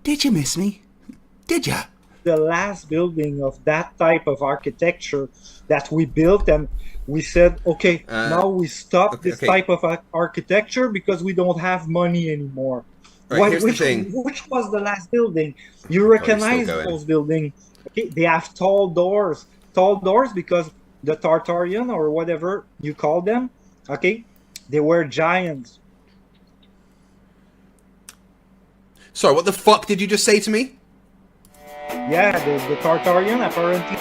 Did you miss me? Did ya? The last building of that type of architecture that we built, and we said, okay, now we stop this okay. type of architecture because we don't have money anymore. Right, here's the thing. Which was the last building? You God, he's still recognize going. those buildings. Okay, they have tall doors. Tall doors because the Tartarian or whatever you call them, okay, they were giants. Sorry, what the fuck did you just say to me? Yeah, the Tartarian apparently.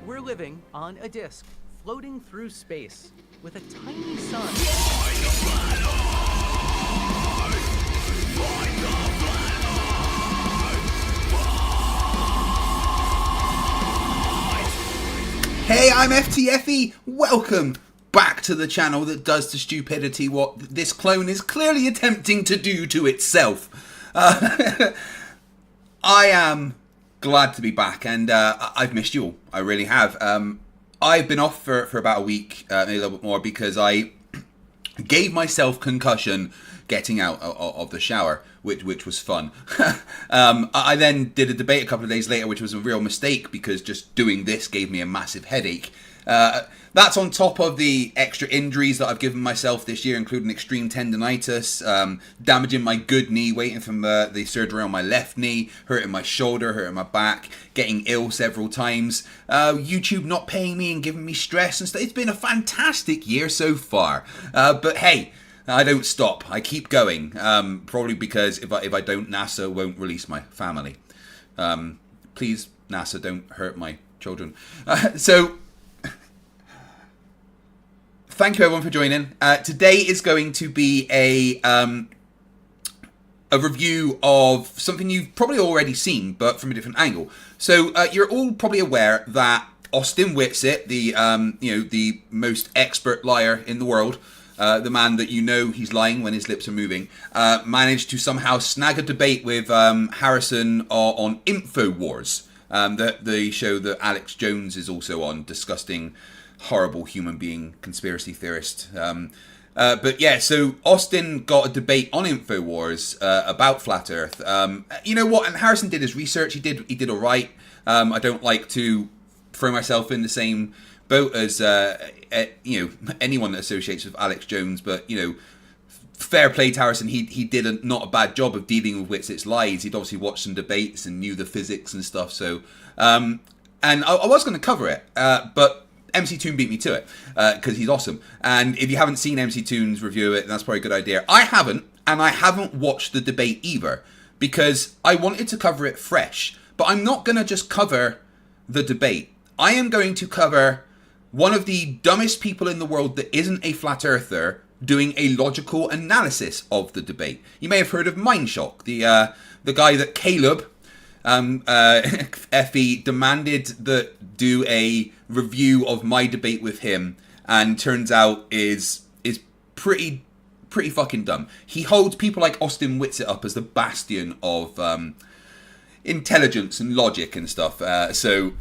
We're living on a disk, floating through space, with a tiny sun. Hey, I'm FTFE. Welcome back to the channel that does to stupidity what this clone is clearly attempting to do to itself. I am glad to be back, and I've missed you all. I really have. I've been off for about a week, maybe a little bit more, because I gave myself concussion getting out of the shower, which was fun. I then did a debate a couple of days later, which was a real mistake because just doing this gave me a massive headache. That's on top of the extra injuries that I've given myself this year, including extreme tendonitis, damaging my good knee, waiting for the surgery on my left knee, hurting my shoulder, hurting my back, getting ill several times, YouTube not paying me and giving me stress and stuff. It's been a fantastic year so far. But hey, I don't stop. I keep going. Probably because if I don't, NASA won't release my family. Please, NASA, don't hurt my children. So thank you everyone for joining. Today is going to be a review of something you've probably already seen, but from a different angle. So you're all probably aware that Austin Witsit, the most expert liar in the world, the man that you know he's lying when his lips are moving, managed to somehow snag a debate with Harrison on Infowars, the show that Alex Jones is also on, disgusting, horrible human being conspiracy theorist. But yeah, so Austin got a debate on Infowars about Flat Earth. You know what? And Harrison did his research. He did all right. I don't like to throw myself in the same boat as anyone that associates with Alex Jones, but fair play to Harrison. He did not a bad job of dealing with Witsit's lies. He'd obviously watched some debates and knew the physics and stuff. So, and I was going to cover it, but MC Toon beat me to it because he's awesome. And if you haven't seen MC Toon's review of it, that's probably a good idea. I haven't, and I haven't watched the debate either because I wanted to cover it fresh. But I'm not going to just cover the debate. I am going to cover one of the dumbest people in the world that isn't a flat earther doing a logical analysis of the debate. You may have heard of Mindshock, the guy that Caleb FE demanded that do a review of my debate with him, and turns out is pretty fucking dumb. He holds people like Austin Witsit up as the bastion of intelligence and logic and stuff. So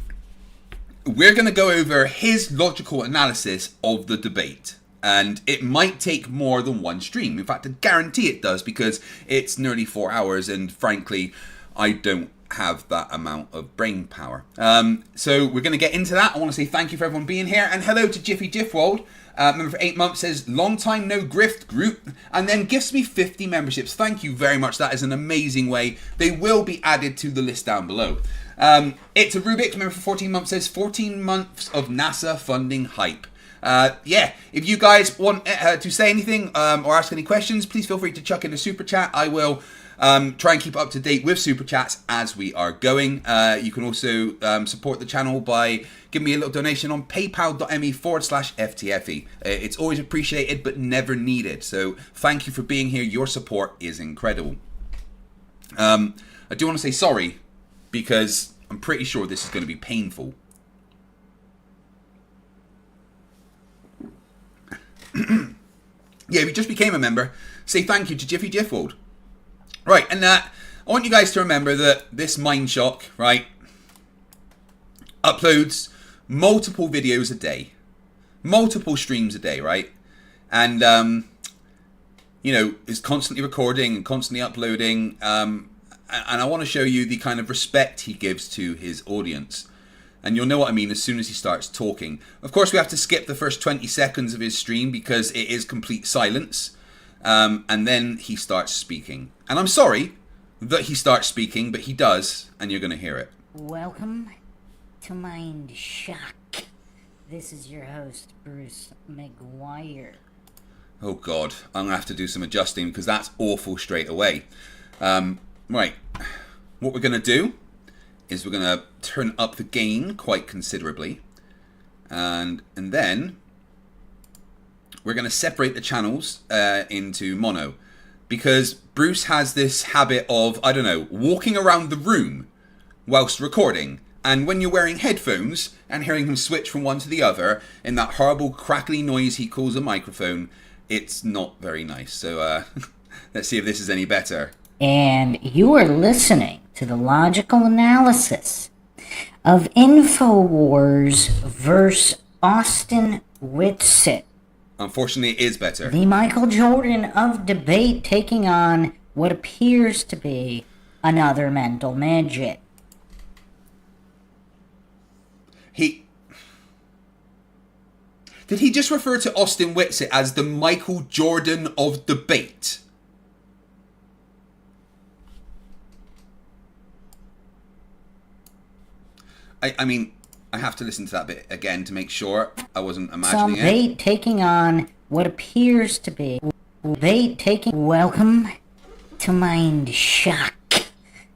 we're going to go over his logical analysis of the debate. And it might take more than one stream. In fact, I guarantee it does, because it's nearly 4 hours, and frankly, I don't have that amount of brain power. So we're going to get into that. I want to say thank you for everyone being here, and hello to Jiffy Jiffwold. Member for 8 months, says long time no grift group, and then gifts me 50 memberships. Thank you very much. That is an amazing way. They will be added to the list down below. It's a Rubik, member for 14 months, says 14 months of NASA funding hype. Yeah, if you guys want to say anything or ask any questions, please feel free to chuck in a super chat. I will try and keep up to date with super chats as we are going. You can also support the channel by giving me a little donation on paypal.me/FTFE. It's always appreciated but never needed. So thank you for being here. Your support is incredible. I do want to say sorry because I'm pretty sure this is going to be painful. Yeah, if you just became a member, say thank you to Jiffy Jiffwold. Right, and I want you guys to remember that this Mindshock, right, uploads multiple videos a day, multiple streams a day, right? And, you know, is constantly recording and constantly uploading. And I want to show you the kind of respect he gives to his audience. And you'll know what I mean as soon as he starts talking. Of course, we have to skip the first 20 seconds of his stream because it is complete silence. And then he starts speaking. And I'm sorry that he starts speaking, but he does, and you're going to hear it. Welcome to Mindshock. This is your host, Bruce McGuire. Oh God, I'm going to have to do some adjusting because that's awful straight away. Right, what we're going to do is we're going to turn up the gain quite considerably. And then we're going to separate the channels into mono. Because Bruce has this habit of, I don't know, walking around the room whilst recording. And when you're wearing headphones and hearing him switch from one to the other in that horrible crackly noise he calls a microphone, it's not very nice. So let's see if this is any better. And you are listening to the logical analysis of Infowars versus Austin Witsit. Unfortunately, it is better. The Michael Jordan of debate taking on what appears to be another mental midget. Did he just refer to Austin Witsit as the Michael Jordan of debate? I mean, I have to listen to that bit again to make sure I wasn't imagining it. Debate taking on what appears to be Welcome to Mindshock.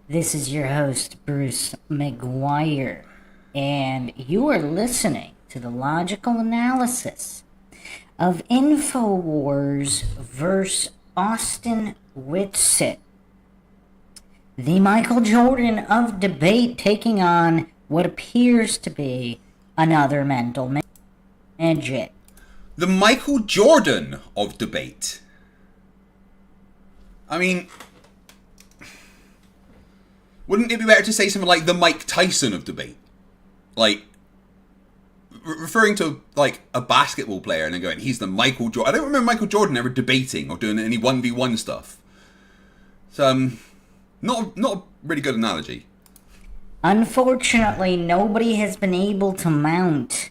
This is your host, Bruce McGuire, and you are listening to the logical analysis of Infowars versus Austin Witsit. The Michael Jordan of debate taking on what appears to be another mental midget. The Michael Jordan of debate. I mean, wouldn't it be better to say something like the Mike Tyson of debate? Like, referring to, like, a basketball player and then going, he's the Michael Jordan. I don't remember Michael Jordan ever debating or doing any 1v1 stuff. So, not a really good analogy. Unfortunately, nobody has been able to mount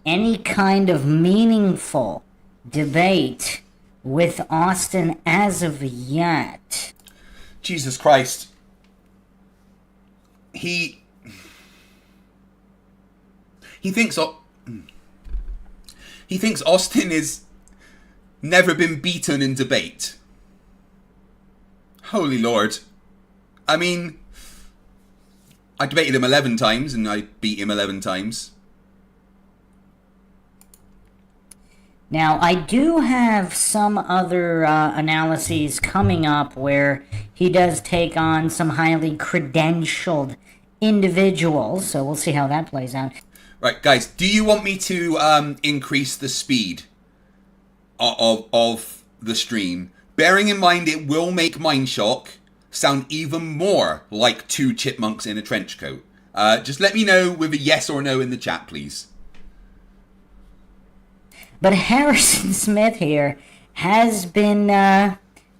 any kind of meaningful debate with Austin as of yet. Jesus Christ. He thinks Austin is never been beaten in debate. Holy Lord. I mean, I debated him 11 times and I beat him 11 times. Now, I do have some other analyses coming up where he does take on some highly credentialed individuals, so we'll see how that plays out. Right, guys, do you want me to increase the speed of the stream? Bearing in mind it will make Mindshock sound even more like two chipmunks in a trench coat. Just let me know with a yes or no in the chat, please. But Harrison Smith here has been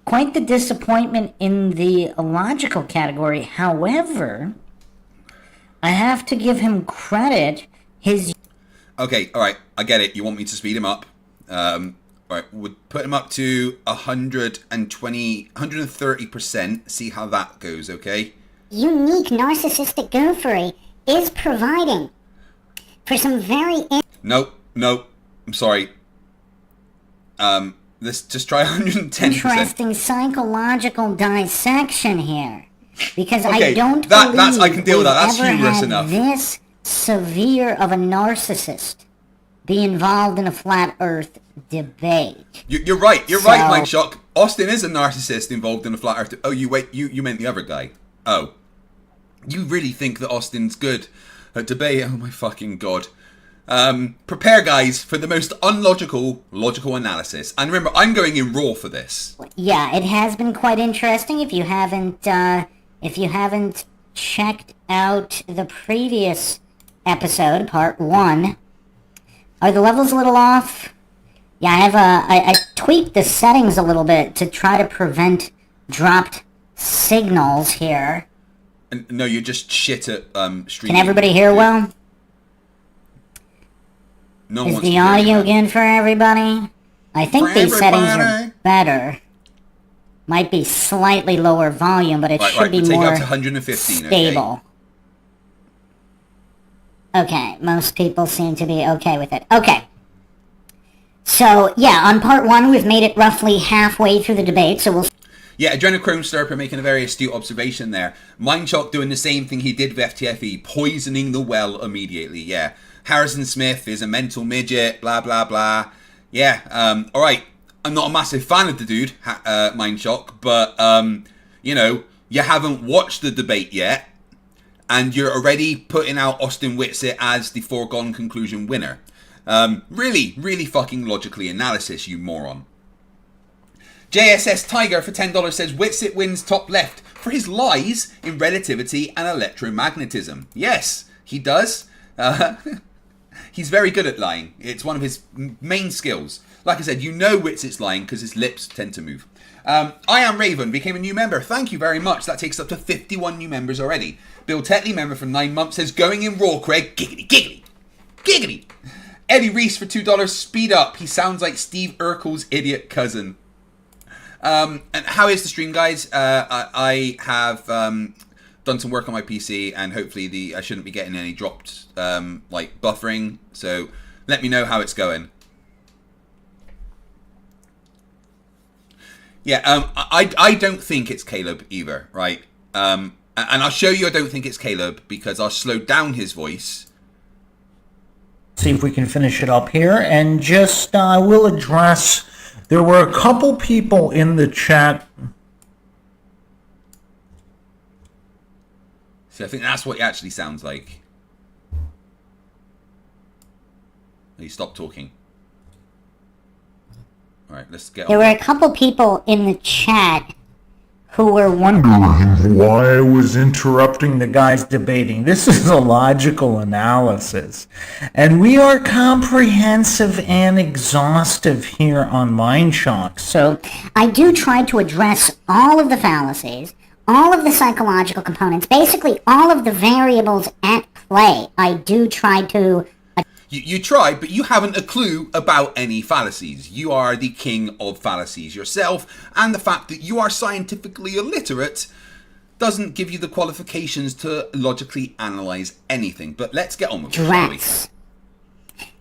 quite the disappointment in the logical category. However, I have to give him credit. Okay, alright, I get it. You want me to speed him up. Alright, we'll put him up to 130%. See how that goes, okay? Unique narcissistic goofery is providing for some very... Nope. I'm sorry. Let's just try 110%. Interesting psychological dissection here. Because Okay, I don't that's believe I can deal with that. That's we've ever humorous had enough. this severe of a narcissist be involved in a flat Earth debate. You're right. You're right, So- Mindshock. Austin is a narcissist involved in a flat Earth. Oh, you meant the other guy. Oh, you really think that Austin's good at debate? Oh my fucking god. Prepare, guys, for the most unlogical logical analysis. And remember, I'm going in raw for this. Yeah, it has been quite interesting. If you haven't checked out the previous episode, part 1, are the levels a little off? Yeah, I tweaked the settings a little bit to try to prevent dropped signals here. And, no, you're just shit at streaming. Can everybody hear well? No one Is wants the to hear audio you. good for everybody? I think For these settings everybody. are better. Might be slightly lower volume, but it should be we'll take it more up to 115, stable. Okay, most people seem to be okay with it. Okay. So, yeah, on part 1, we've made it roughly halfway through the debate, so we'll... Yeah, Adrenochrome Slurper making a very astute observation there. Mindshock doing the same thing he did with FTFE, poisoning the well immediately, yeah. Harrison Smith is a mental midget, blah, blah, blah. Yeah, alright. I'm not a massive fan of the dude, Mindshock, but, you know, you haven't watched the debate yet, and you're already putting out Austin Witsit as the foregone conclusion winner. Really, really fucking logically analysis, you moron. JSS Tiger for $10 says Witsit wins top left for his lies in relativity and electromagnetism. Yes, he does. He's very good at lying. It's one of his main skills. Like I said, you know Witsit's lying because his lips tend to move. I Am Raven became a new member. Thank you very much. That takes us up to 51 new members already. Bill Tetley, member for 9 months, says going in raw, Craig. Giggity, giggity, giggity. Eddie Reese for $2. Speed up. He sounds like Steve Urkel's idiot cousin. And how is the stream, guys? I have done some work on my PC, and hopefully I shouldn't be getting any dropped like buffering. So let me know how it's going. Yeah, I don't think it's Caleb either, right? And I'll show you I don't think it's Caleb because I'll slow down his voice. See if we can finish it up here, and just we'll address. There were a couple people in the chat. So I think that's what he actually sounds like. He stopped talking. All right, let's get on. There were a couple people in the chat who were wondering Why I was interrupting the guys debating. This is a logical analysis. And we are comprehensive and exhaustive here on Mindshock. So I do try to address all of the fallacies, all of the psychological components, basically all of the variables at play. I do try to... You try, but you haven't a clue about any fallacies. You are the king of fallacies yourself, and the fact that you are scientifically illiterate doesn't give you the qualifications to logically analyze anything. But let's get on with it, shall we? address.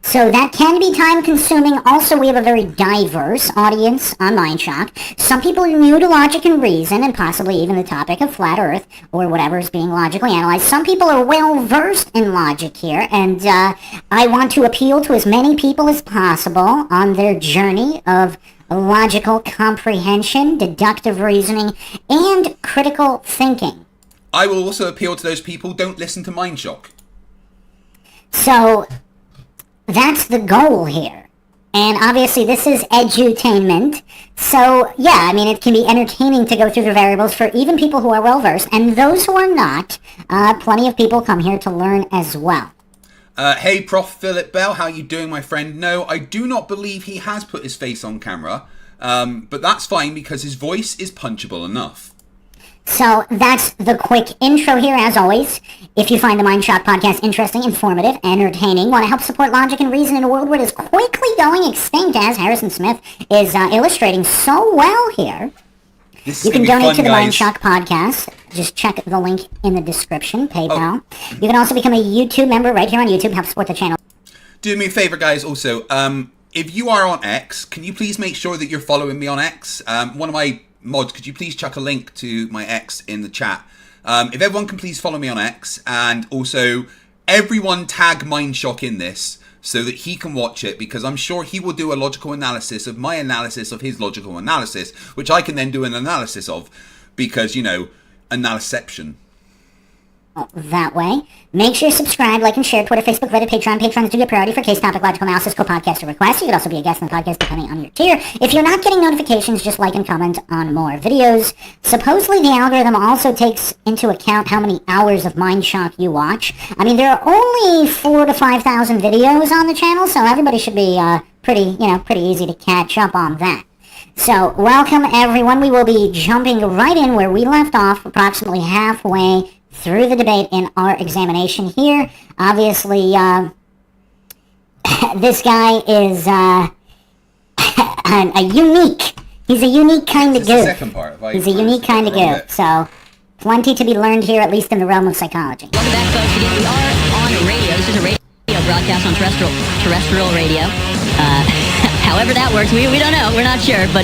So that can be time consuming. Also, we have a very diverse audience on Mindshock. Some people are new to logic and reason, and possibly even the topic of flat earth, or whatever is being logically analyzed. Some people are well versed in logic here, and I want to appeal to as many people as possible on their journey of logical comprehension, deductive reasoning, and critical thinking. I will also appeal to those people, don't listen to Mindshock. So that's the goal here. And obviously this is edutainment. So yeah, I mean, it can be entertaining to go through the variables for even people who are well versed, and those who are not. Plenty of people come here to learn as well. Hey, Prof. Philip Bell, how you doing, my friend? No, I do not believe he has put his face on camera, but that's fine because his voice is punchable enough. So that's the quick intro here, as always. If you find the Mindshock podcast interesting, informative, entertaining, want to help support logic and reason in a world where it is quickly going extinct, as Harrison Smith is illustrating so well here, you can donate to the Mindshock podcast. Just check the link in the description, PayPal. You can also become a YouTube member right here on YouTube, help support the channel. Do me a favor, guys, also. if you are on X, can you please make sure that you're following me on X? One of my mods, could you please chuck a link to my X in the chat? If everyone can please follow me on X, and also everyone tag Mindshock in this so that he can watch it, because I'm sure he will do a logical analysis of my analysis of his logical analysis, which I can then do an analysis of, because, you know, analyception. That way. Make sure you subscribe, like, and share. Twitter, Facebook, Reddit, Patreon. Patrons do get priority for case topic, logical analysis, co-podcast, or requests. You could also be a guest on the podcast depending on your tier. If you're not getting notifications, just like and comment on more videos. Supposedly the algorithm also takes into account how many hours of Mindshock you watch. I mean, there are only 4,000 to 5,000 videos on the channel, so everybody should be pretty easy to catch up on that. So, welcome everyone. We will be jumping right in where we left off, approximately halfway through the debate in our examination here. Obviously, this guy is he's a unique kind of The second part. He's a unique kind of goof, so plenty to be learned here, at least in the realm of psychology. Welcome back, folks. Again, we are on radio. This is a radio broadcast on terrestrial radio. However that works, we don't know. We're not sure, but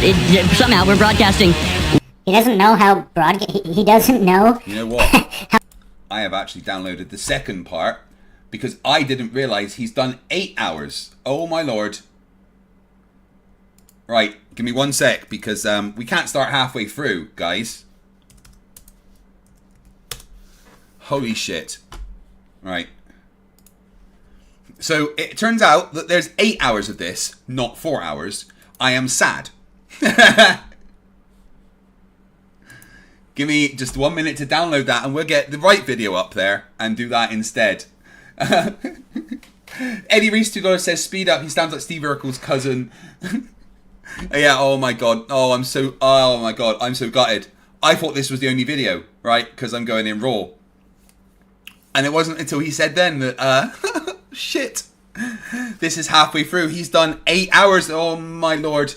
somehow we're broadcasting. He doesn't know how he doesn't know. You know what? I have actually downloaded the second part because I didn't realize he's done 8 hours. Oh my lord. Right, give me 1 sec, because we can't start halfway through, guys. Holy shit. Right. So it turns out that there's 8 hours of this, not 4 hours. I am sad. Give me just 1 minute to download that, and we'll get the right video up there and do that instead. Eddie Reese $2 says speed up. He stands like Steve Urkel's cousin. Yeah. Oh my god. Oh my god. I'm so gutted. I thought this was the only video, right? Because I'm going in raw. And it wasn't until he said then that shit. This is halfway through. He's done 8 hours. Oh my lord.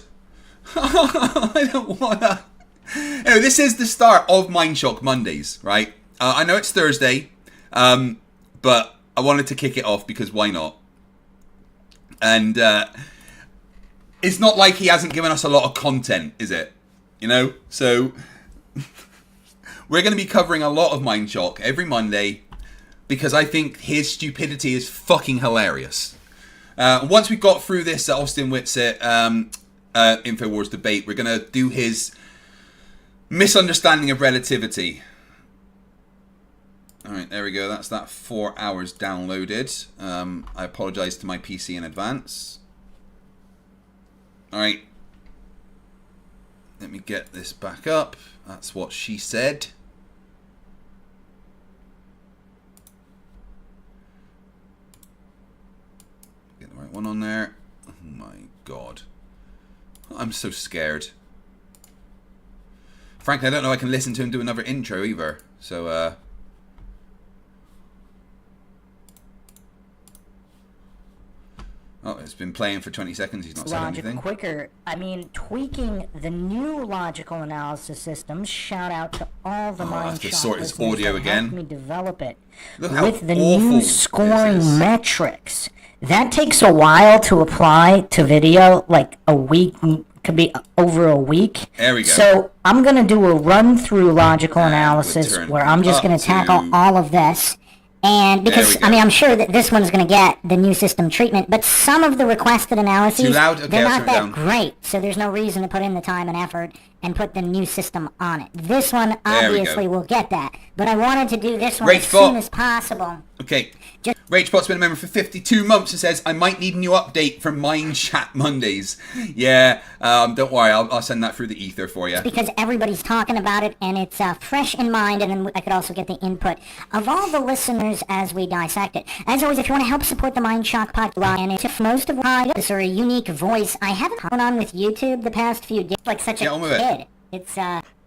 I don't wanna. Anyway, this is the start of Mindshock Mondays, right? I know it's Thursday, but I wanted to kick it off because why not? And it's not like he hasn't given us a lot of content, is it? You know? So we're going to be covering a lot of Mindshock every Monday because I think his stupidity is fucking hilarious. Once we've got through this Austin Witsit Infowars debate, we're going to do his misunderstanding of relativity. Alright, there we go. That's that 4 hours downloaded. I apologize to my PC in advance. Alright. Let me get this back up. That's what she said. Get the right one on there. Oh my god. I'm so scared. Frankly, I don't know if I can listen to him do another intro either. So, oh, it's been playing for 20 seconds. He's not said anything. Quicker. I mean, tweaking the new logical analysis systems. Shout out to all the I have to Mindshock sort his listeners audio that again. helped me develop it Look how with the awful new this scoring is. metrics. That takes a while to apply to video, like a week. Could be over a week. There we go. So I'm going to do a run-through logical And analysis we'll turn where I'm just up going to tackle to- all of this. And because, There we I mean, go. I'm sure that this one's going to get the new system treatment, but some of the requested analyses, Too loud? Okay, they're I'll not turn it that down. great. So there's no reason to put in the time and effort and put the new system on it. This one, There we obviously, go. will get that. But I wanted to do this one Rach as Bot. soon as possible. Okay. Just- Rachbot's been a member for 52 months and says, I might need a new update for Mind Chat Mondays. Yeah, don't worry, I'll send that through the ether for you. Because everybody's talking about it and it's fresh in mind, and then I could also get the input of all the listeners as we dissect it. As always, if you want to help support the Mindshock podcast, and if most of us are a unique voice, I haven't gone on with YouTube the past few days like such Get a on with it. kid. It's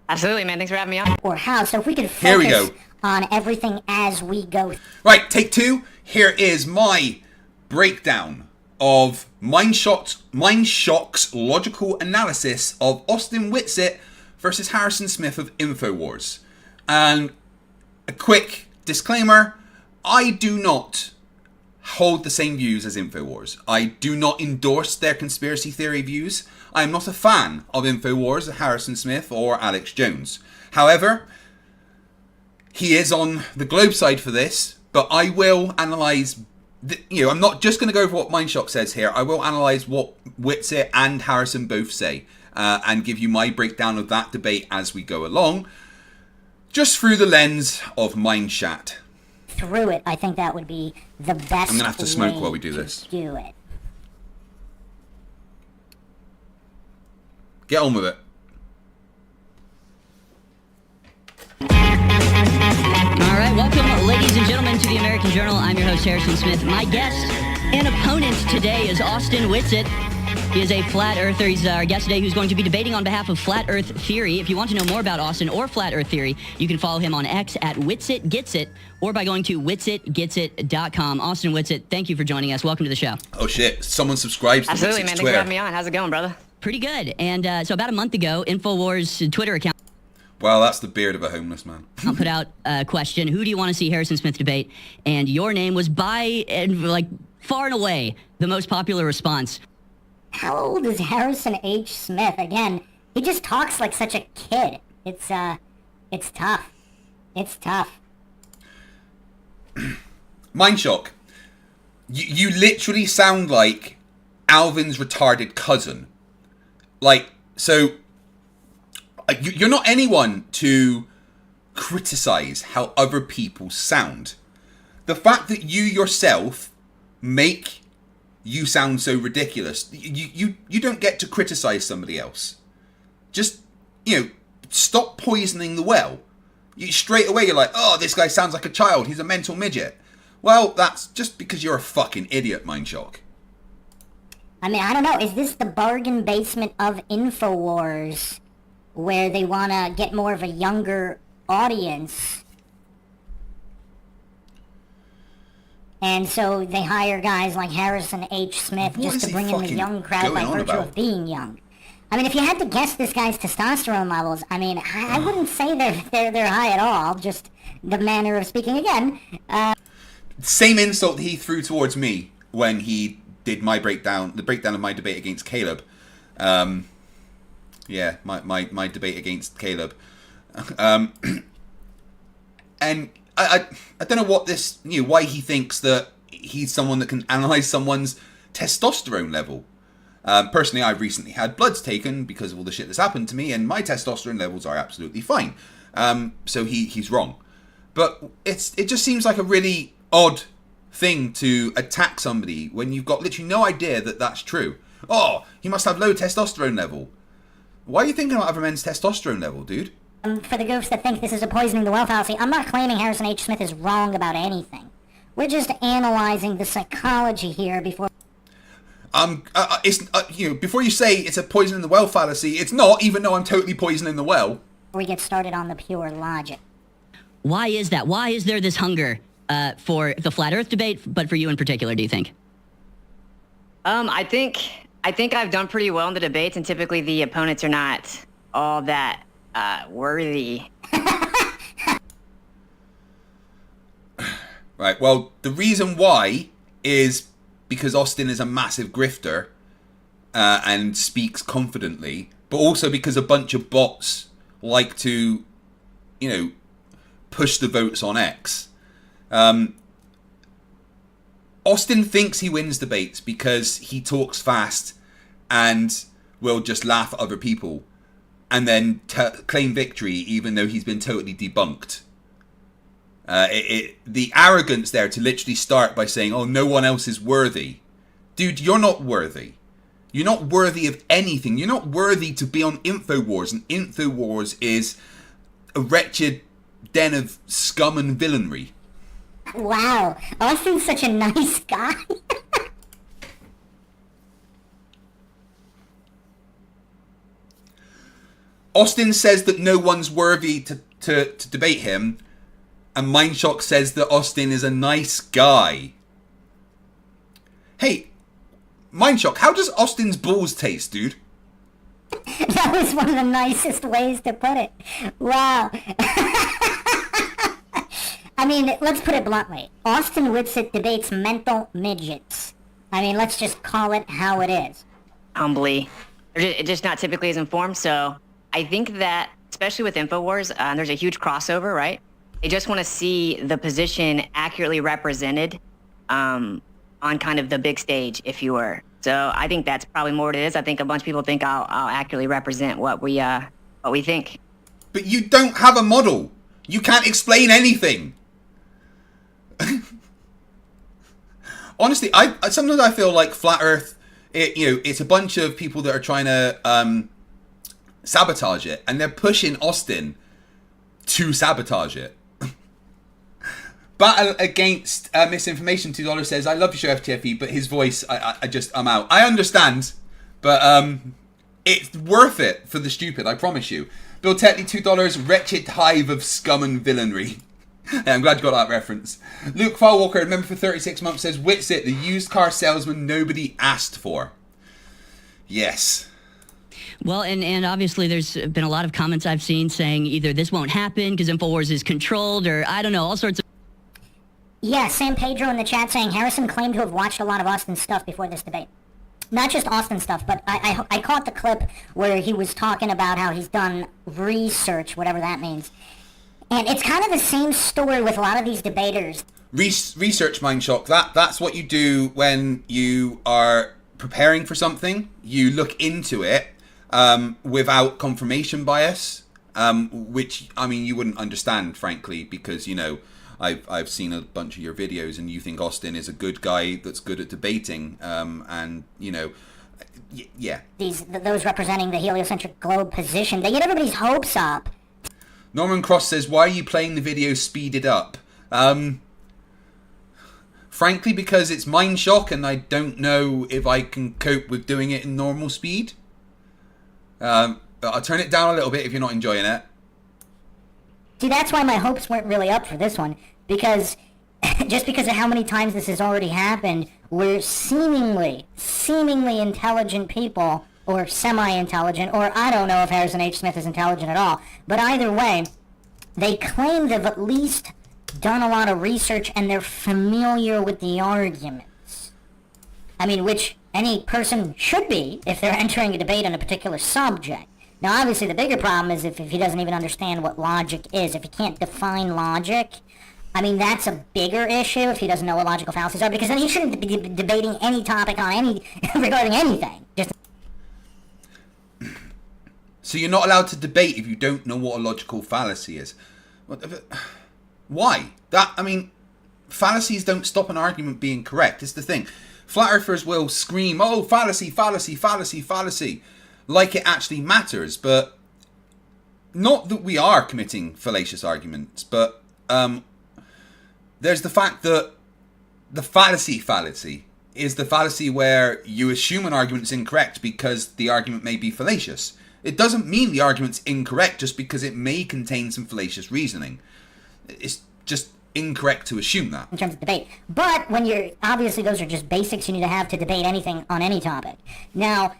Absolutely, man. Thanks for having me on. or how. So if we could Here we focus go. on everything as we go. Right, take two. Here is my breakdown of Mindshock's logical analysis of Austin Witsit versus Harrison Smith of Infowars. And a quick disclaimer, I do not hold the same views as Infowars. I do not endorse their conspiracy theory views. I am not a fan of Infowars, Harrison Smith, or Alex Jones. However, he is on the Globe side for this, but I will analyse. I'm not just going to go over what Mindshock says here. I will analyse what Witsit and Harrison both say, and give you my breakdown of that debate as we go along, just through the lens of Mindshock. Through it, I think that would be the best. I'm gonna have to smoke while we do this. Do it. Get on with it. All right, welcome, ladies and gentlemen, to the American Journal. I'm your host, Harrison Smith. My guest and opponent today is Austin Witsit. He is a flat earther. He's our guest today who's going to be debating on behalf of Flat Earth Theory. If you want to know more about Austin or Flat Earth Theory, you can follow him on X at WitsitGetsit or by going to witsitgetsit.com. Austin Witsit, thank you for joining us. Welcome to the show. Oh shit, someone subscribes to Absolutely, Witsit's man. Thanks Twitter. for having me on. How's it going, brother? Pretty good. And so about a month ago, Infowars Twitter account Well, that's the beard of a homeless man. I'll put out a question. Who do you want to see Harrison Smith debate? And your name was by, like, far and away the most popular response. How old is Harrison H. Smith? Again, he just talks like such a kid. It's tough. It's tough. Mindshock, you literally sound like Alvin's retarded cousin. Like, so, you're not anyone to criticize how other people sound. The fact that you yourself make you sound so ridiculous, you don't get to criticize somebody else. Just, stop poisoning the well. Straight away you're like, oh, this guy sounds like a child, he's a mental midget. Well, that's just because you're a fucking idiot, Mindshock. I mean, I don't know. Is this the bargain basement of Infowars, where they want to get more of a younger audience? And so they hire guys like Harrison H. Smith What just is to he bring in the fucking young crowd by going on virtue about? of being young. I mean, if you had to guess this guy's testosterone levels, I mean, I wouldn't say they're high at all. Just the manner of speaking. Again, Same insult he threw towards me when he did my breakdown, the breakdown of my debate against Caleb. Yeah, my debate against Caleb. And I don't know what this, why he thinks that he's someone that can analyze someone's testosterone level. Personally, I've recently had bloods taken because of all the shit that's happened to me, and my testosterone levels are absolutely fine. So he's wrong. But it just seems like a really odd thing to attack somebody when you've got literally no idea that that's true. Oh, he must have low testosterone level. Why are you thinking about other men's testosterone level, dude? for the goofs that think this is a poisoning the well fallacy, I'm not claiming Harrison H. Smith is wrong about anything. We're just analyzing the psychology here before... before you say it's a poison in the well fallacy, it's not, even though I'm totally poisoning the well. we get started on the pure logic. Why is that? Why is there this hunger for the flat Earth debate, but for you in particular, do you think? I think I've done pretty well in the debates, and typically the opponents are not all that worthy. Right, well, the reason why is because Austin is a massive grifter and speaks confidently, but also because a bunch of bots like to, push the votes on X. Austin thinks he wins debates because he talks fast and will just laugh at other people and then claim victory even though he's been totally debunked. The arrogance there to literally start by saying, oh, no one else is worthy. Dude, you're not worthy. You're not worthy of anything. You're not worthy to be on Infowars, and Infowars is a wretched den of scum and villainy. Wow, Austin's such a nice guy. Austin says that no one's worthy to debate him, and Mindshock says that Austin is a nice guy. Hey, Mindshock, how does Austin's balls taste, dude? That was one of the nicest ways to put it. Wow. I mean, let's put it bluntly. Austin Witsit debates mental midgets. I mean, let's just call it how it is. Humbly. They're just not typically as informed, so I think that, especially with Infowars, there's a huge crossover, right? They just want to see the position accurately represented on kind of the big stage, if you were. So I think that's probably more what it is. I think a bunch of people think I'll accurately represent what we think. But you don't have a model. You can't explain anything. Honestly, sometimes I feel like Flat Earth, it's a bunch of people that are trying to sabotage it, and they're pushing Austin to sabotage it. Battle Against Misinformation, $2 says, I love your show, FTFE, but his voice, I'm out. I understand, but it's worth it for the stupid, I promise you. Bill Tetley, $2, wretched hive of scum and villainy. Yeah, I'm glad you got that reference. Luke Falwalker, member for 36 months, says, Witsit, the used car salesman nobody asked for. Yes. Well, and obviously there's been a lot of comments I've seen saying either this won't happen because Infowars is controlled, or I don't know, all sorts of... Yeah, San Pedro in the chat saying Harrison claimed to have watched a lot of Austin's stuff before this debate. Not just Austin stuff, but I caught the clip where he was talking about how he's done research, whatever that means. And it's kind of the same story with a lot of these debaters. Research, Mindshock, that's what you do when you are preparing for something. You look into it without confirmation bias, which, I mean, you wouldn't understand, frankly, because, I've seen a bunch of your videos and you think Austin is a good guy that's good at debating, and yeah. Those representing the heliocentric globe position, they get everybody's hopes up. Norman Cross says, why are you playing the video speeded up? Frankly, because it's Mindshock and I don't know if I can cope with doing it in normal speed. I'll turn it down a little bit if you're not enjoying it. See, that's why my hopes weren't really up for this one, because just because of how many times this has already happened, where seemingly intelligent people, or semi-intelligent, or I don't know if Harrison H. Smith is intelligent at all, but either way, they claim they've at least done a lot of research and they're familiar with the arguments. I mean, which any person should be if they're entering a debate on a particular subject. Now, obviously, the bigger problem is if he doesn't even understand what logic is. If he can't define logic, I mean, that's a bigger issue if he doesn't know what logical fallacies are, because then he shouldn't be debating any topic on regarding anything. Just. So you're not allowed to debate if you don't know what a logical fallacy is. Why? Fallacies don't stop an argument being correct. It's the thing. Flat Earthers will scream, oh, fallacy, fallacy, fallacy, fallacy, like it actually matters, but not that we are committing fallacious arguments, but there's the fact that the fallacy is the fallacy where you assume an argument is incorrect because the argument may be fallacious. It doesn't mean the argument's incorrect just because it may contain some fallacious reasoning. It's just incorrect to assume that. In terms of debate. But when obviously those are just basics you need to have to debate anything on any topic. Now,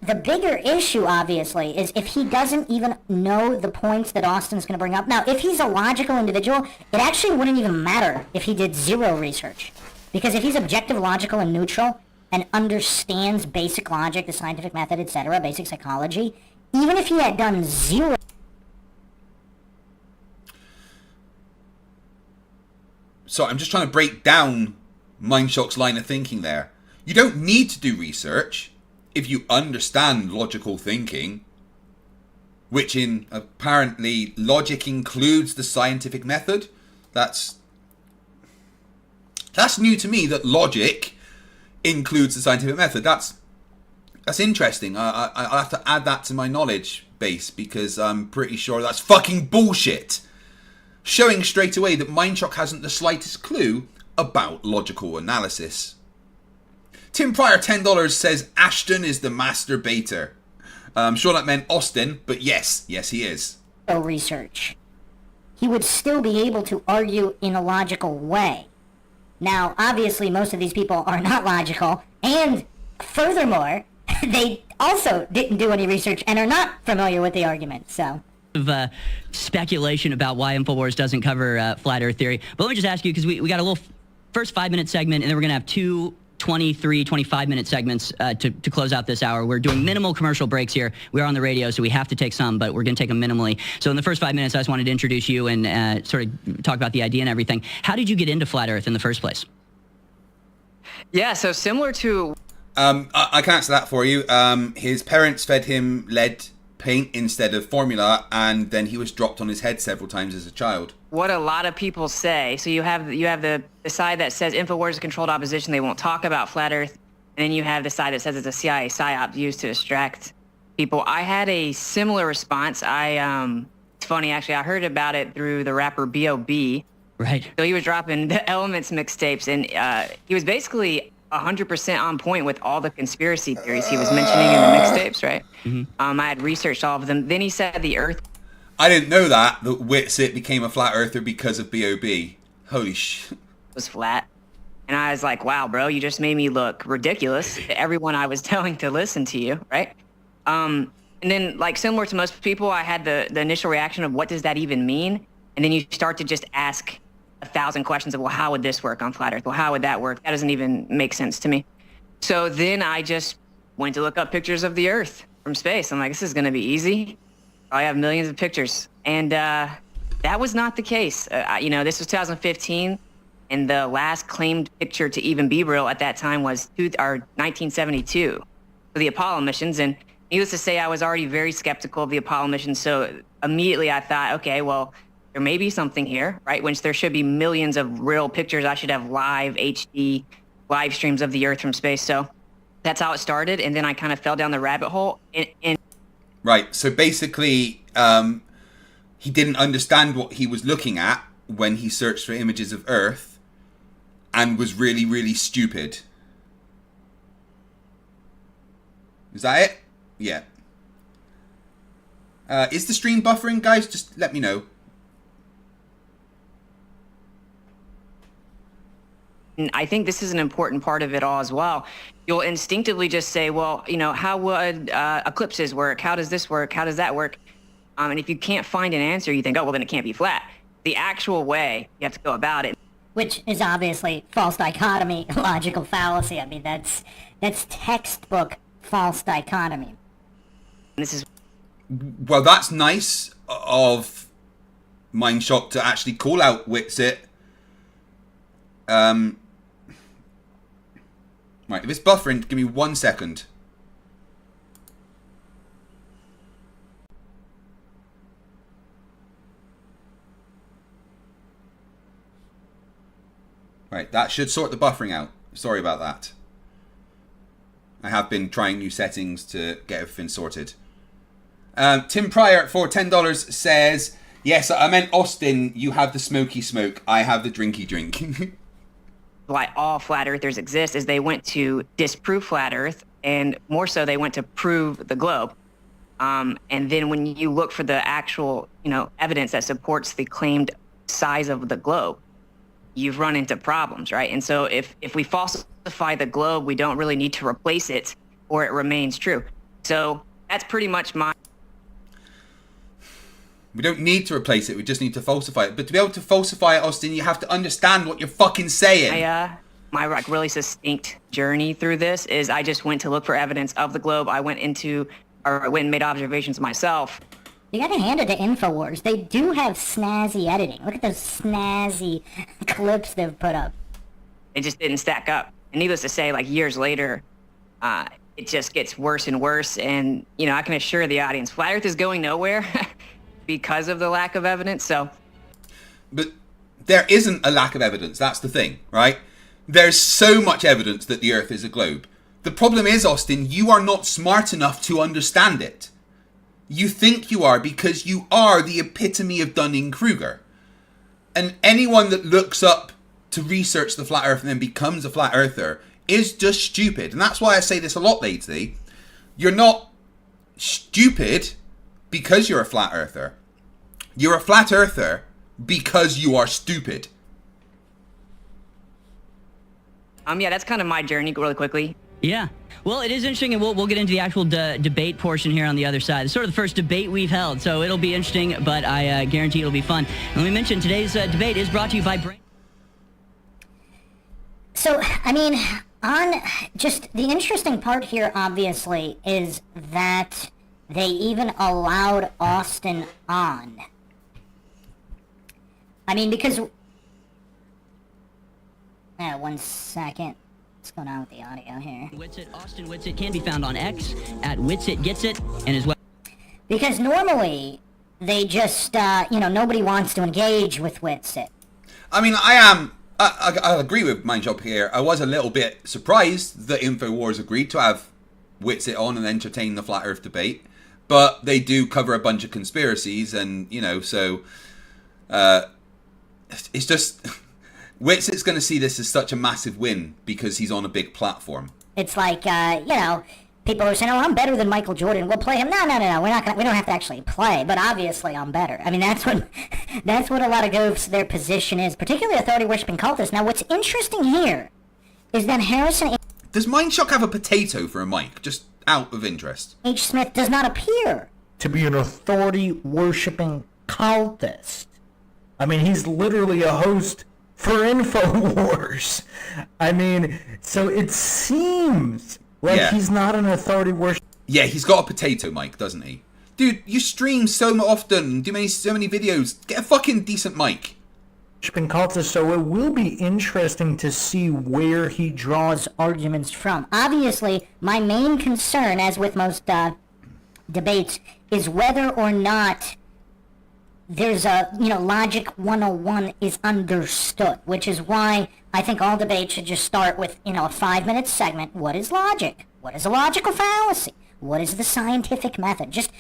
the bigger issue, obviously, is if he doesn't even know the points that Austin's going to bring up. Now, if he's a logical individual, it actually wouldn't even matter if he did zero research. Because if he's objective, logical, and neutral, and understands basic logic, the scientific method, etc., basic psychology, even if he had done zero... So I'm just trying to break down Mindshock's line of thinking there. You don't need to do research if you understand logical thinking, which apparently logic includes the scientific method. That's new to me, that logic includes the scientific method. That's interesting. I'll have to add that to my knowledge base because I'm pretty sure that's fucking bullshit. Showing straight away that Mindshock hasn't the slightest clue about logical analysis. Tim Pryor, $10, says Ashton is the master baiter. I'm sure that meant Austin, but yes, he is. Research. He would still be able to argue in a logical way. Now, obviously, most of these people are not logical, and furthermore, they also didn't do any research and are not familiar with the argument, so... of speculation about why Infowars doesn't cover flat Earth theory. But let me just ask you, because we got a little first 5-minute segment, and then we're going to have two 23, 25-minute segments to close out this hour. We're doing minimal commercial breaks here. We are on the radio, so we have to take some, but we're going to take them minimally. So in the first 5 minutes, I just wanted to introduce you and sort of talk about the idea and everything. How did you get into flat Earth in the first place? Yeah, so similar to... I can answer that for you. His parents fed him lead paint instead of formula, and then he was dropped on his head several times as a child. What a lot of people say. So you have the side that says Infowars is controlled opposition. They won't talk about flat Earth. And then you have the side that says it's a CIA psyop used to distract people. I had a similar response. It's funny, actually. I heard about it through the rapper B.O.B. Right. So he was dropping the Elements mixtapes, and he was basically 100% on point with all the conspiracy theories he was mentioning in the mixtapes, right? Mm-hmm. I had researched all of them. Then he said the Earth I didn't know that Witsit became a flat earther because of B.O.B. Holy shit. was flat. And I was like, wow, bro, you just made me look ridiculous to everyone I was telling to listen to you, right? And then, like, similar to most people, I had the initial reaction of what does that even mean? And then you start to just ask 1,000 questions of, well, how would this work on flat Earth? Well, how would that work? That doesn't even make sense to me. So then I just went to look up pictures of the Earth from space. I'm like, this is going to be easy. I have millions of pictures. And that was not the case. This was 2015, and the last claimed picture to even be real at that time was 1972 for the Apollo missions. And needless to say, I was already very skeptical of the Apollo missions. So immediately I thought, okay, well, there may be something here, right? Which there should be millions of real pictures. I should have live HD live streams of the Earth from space. So that's how it started. And then I kind of fell down the rabbit hole. Right. So basically, he didn't understand what he was looking at when he searched for images of Earth and was really, really stupid. Is that it? Yeah. Is the stream buffering, guys? Just let me know. I think this is an important part of it all as well. You'll instinctively just say, well, how would eclipses work? How does this work? How does that work? And if you can't find an answer, you think, oh, well, then it can't be flat. The actual way you have to go about it. Which is obviously false dichotomy, logical fallacy. I mean, that's textbook false dichotomy. This is... Well, that's nice of Mindshock to actually call out Witsit. Right, if it's buffering, give me 1 second. Right, that should sort the buffering out. Sorry about that. I have been trying new settings to get everything sorted. Tim Pryor for $10 says, yes, I meant Austin, you have the smoky smoke, I have the drinky drink. Why all flat earthers exist is they went to disprove flat Earth, and more so they went to prove the globe. And then when you look for the actual, evidence that supports the claimed size of the globe, you've run into problems, right? And so if we falsify the globe, we don't really need to replace it, or it remains true. So that's pretty much my... We don't need to replace it, we just need to falsify it. But to be able to falsify it, Austin, you have to understand what you're fucking saying. My really succinct journey through this is I just went to look for evidence of the globe. I went and made observations myself. You gotta hand it to Infowars. They do have snazzy editing. Look at those snazzy clips they've put up. It just didn't stack up. And needless to say, like years later, it just gets worse and worse. And, I can assure the audience, flat Earth is going nowhere because of the lack of evidence. So, but there isn't a lack of evidence. That's the thing, right? There's so much evidence that the Earth is a globe. The problem is, Austin, you are not smart enough to understand it. You think you are because you are the epitome of Dunning-Kruger. And anyone that looks up to research the flat Earth and then becomes a flat earther is just stupid. And that's why I say this a lot lately. You're not stupid because you're a flat earther. You're a flat earther because you are stupid. Yeah, that's kind of my journey really quickly. Yeah. Well, it is interesting, and we'll get into the actual debate portion here on the other side. It's sort of the first debate we've held, so it'll be interesting, but I guarantee it'll be fun. And let me mention, today's debate is brought to you by Brain. So, I mean, on just the interesting part here, obviously, is that they even allowed Austin on. I mean, because... 1 second. What's going on with the audio here? Witsit, Austin Witsit can be found on X at Witsit Gets It, and as well. Because normally, they just, nobody wants to engage with Witsit. I mean, I agree with Mindshock here. I was a little bit surprised that Infowars agreed to have Witsit on and entertain the Flat Earth debate. But they do cover a bunch of conspiracies, and, so it's just... Witsit's going to see this as such a massive win because he's on a big platform. It's like, people are saying, "Oh, I'm better than Michael Jordan. We'll play him." No. We don't have to actually play, but obviously I'm better. I mean, that's what a lot of goofs, their position is, particularly authority-worshipping cultists. Now, what's interesting here is that Harrison Does Mindshock have a potato for a mic? Just out of interest. H. Smith does not appear To be an authority-worshipping cultist. I mean, he's literally a host for Infowars. I mean, so it seems like he's not an authority worship. Yeah, he's got a potato mic, doesn't he? Dude, you stream so often, do so many videos. Get a fucking decent mic. Cultist, so it will be interesting to see where he draws arguments from. Obviously, my main concern, as with most debates, is whether or not there's a, logic 101 is understood, which is why I think all debates should just start with, a 5-minute segment. What is logic? What is a logical fallacy? What is the scientific method? Just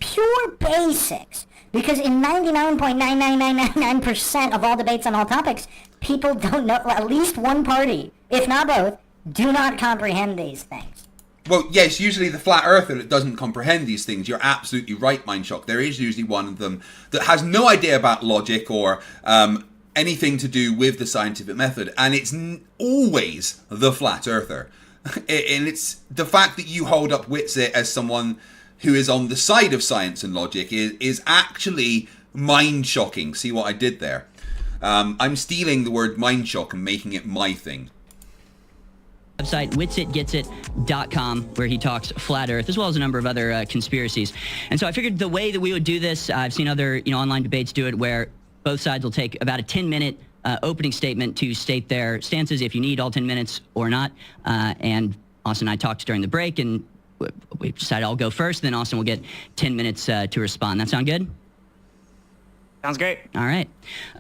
pure basics. Because in 99.99999% of all debates on all topics, people don't know, at least one party, if not both, do not comprehend these things. Well, yes, usually the flat earther that doesn't comprehend these things. You're absolutely right, Mindshock. There is usually one of them that has no idea about logic or anything to do with the scientific method. And it's always the flat earther. And it's the fact that you hold up Witsit as someone who is on the side of science and logic is actually mind-shocking. See what I did there? I'm stealing the word mind-shock and making it my thing. Website witsitgetsit.com, where he talks flat earth as well as a number of other conspiracies. And so I figured the way that we would do this, I've seen other online debates do it, where both sides will take about a 10-minute opening statement to state their stances, if you need all 10 minutes or not. And Austin and I talked during the break, and we decided I'll go first, then Austin will get 10 minutes to respond. That sound good? Sounds great. All right.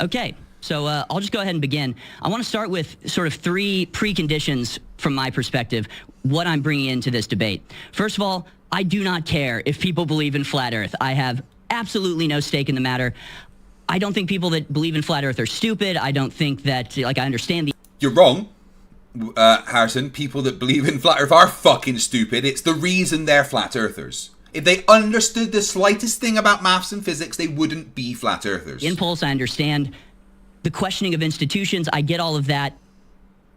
Okay. So I'll just go ahead and begin. I want to start with sort of 3 preconditions from my perspective, what I'm bringing into this debate. First of all, I do not care if people believe in flat earth. I have absolutely no stake in the matter. I don't think people that believe in flat earth are stupid. I don't think that, I understand the... You're wrong, Harrison. People that believe in flat earth are fucking stupid. It's the reason they're flat earthers. If they understood the slightest thing about maths and physics, they wouldn't be flat earthers. Impulse, I understand. The questioning of institutions, I get all of that.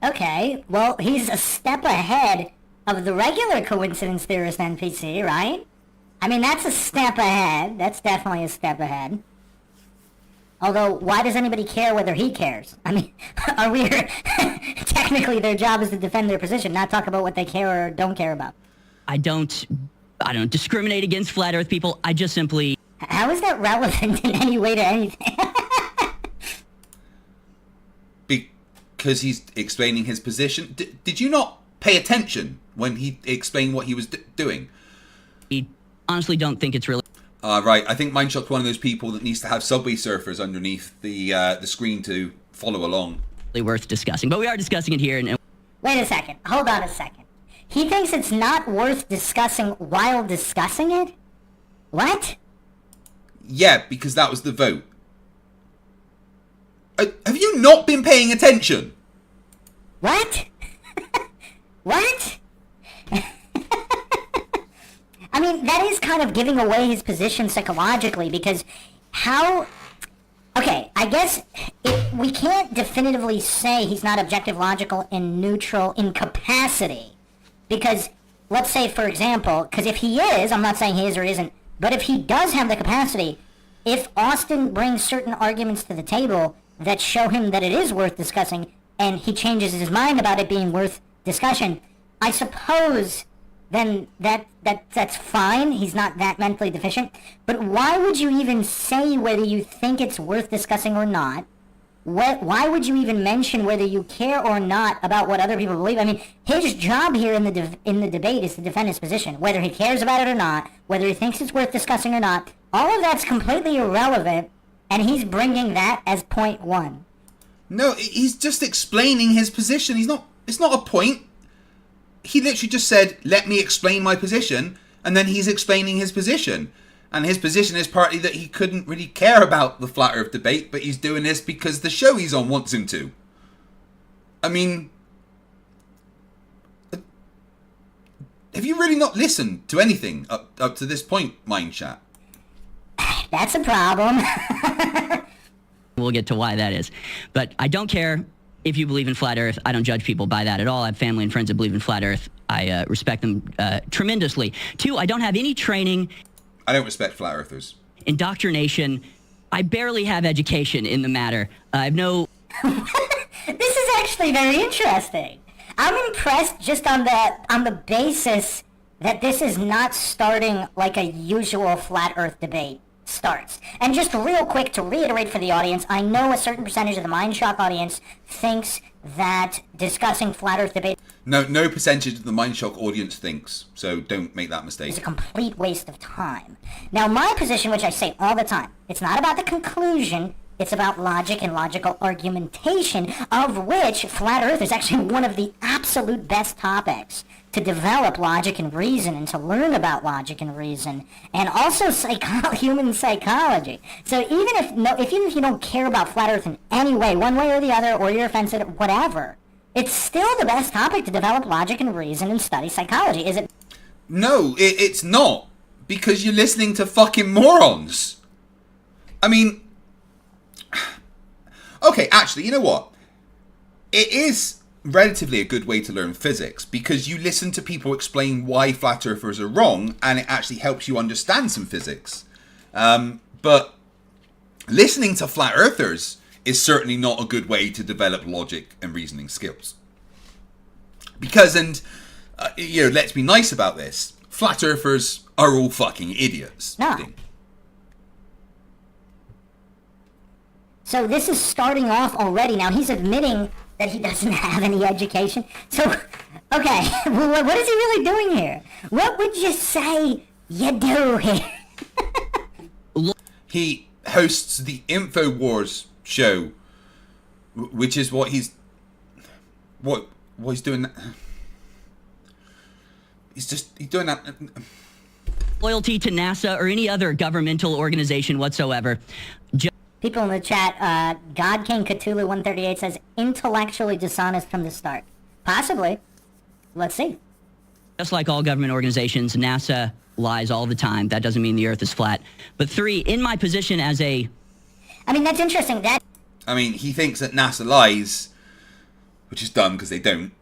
Okay, well, he's a step ahead of the regular coincidence theorist NPC, right? I mean, that's a step ahead. That's definitely a step ahead. Although, why does anybody care whether he cares? I mean, are we... Technically, their job is to defend their position, not talk about what they care or don't care about. I don't discriminate against flat earth people. I just simply... How is that relevant in any way to anything? Because he's explaining his position. Did you not pay attention when he explained what he was doing? I honestly don't think it's really... Right. I think Mindshock's one of those people that needs to have Subway Surfers underneath the screen to follow along. Worth discussing, but we are discussing it here. And Wait a second. Hold on a second. He thinks it's not worth discussing while discussing it? What? Yeah, because that was the vote. Have you not been paying attention? What? What? I mean, that is kind of giving away his position psychologically, because how... Okay, I guess we can't definitively say he's not objective, logical, and neutral in capacity. Because let's say, for example, because if he is, I'm not saying he is or isn't, but if he does have the capacity, if Austin brings certain arguments to the table that show him that it is worth discussing, and he changes his mind about it being worth discussion, I suppose then that's fine. He's not that mentally deficient. But why would you even say whether you think it's worth discussing or not? Why would you even mention whether you care or not about what other people believe? I mean, his job here in the debate is to defend his position, whether he cares about it or not, whether he thinks it's worth discussing or not. All of that's completely irrelevant, and he's bringing that as point one. No, he's just explaining his position. It's not a point. He literally just said, let me explain my position, and then he's explaining his position. And his position is partly that he couldn't really care about the Flat Earth debate, but he's doing this because the show he's on wants him to. I mean, have you really not listened to anything up to this point, Mindshot? That's a problem. We'll get to why that is. But I don't care if you believe in Flat Earth. I don't judge people by that at all. I have family and friends that believe in Flat Earth. I respect them tremendously. 2, I don't have any training. I don't respect Flat Earthers. Indoctrination. I barely have education in the matter. I have no... This is actually very interesting. I'm impressed just on the basis that this is not starting like a usual Flat Earth debate starts. And just real quick to reiterate for the audience, I know a certain percentage of the Mindshock audience thinks that discussing Flat Earth debate... No percentage of the Mindshock audience thinks, so don't make that mistake. ...is a complete waste of time. Now, my position, which I say all the time, it's not about the conclusion, it's about logic and logical argumentation, of which Flat Earth is actually one of the absolute best topics to develop logic and reason and to learn about logic and reason, and also human psychology. So even if you don't care about Flat Earth in any way, one way or the other, or you're offended, whatever, it's still the best topic to develop logic and reason and study psychology, is it? No, it's not. Because you're listening to fucking morons. I mean... Okay, actually, you know what? It is relatively a good way to learn physics, because you listen to people explain why flat earthers are wrong, and it actually helps you understand some physics. But listening to flat earthers is certainly not a good way to develop logic and reasoning skills. Because, let's be nice about this, flat earthers are all fucking idiots. No. So this is starting off already. Now, he's admitting that he doesn't have any education. So, okay, what is he really doing here? What would you say you do here? He hosts the Infowars show, which is what he's doing. He's doing that. Loyalty to NASA or any other governmental organization whatsoever. People in the chat, God King Cthulhu 138 says, intellectually dishonest from the start. Possibly. Let's see. Just like all government organizations, NASA lies all the time. That doesn't mean the Earth is flat. But 3, in my position as a... I mean, that's interesting. He thinks that NASA lies, which is dumb because they don't.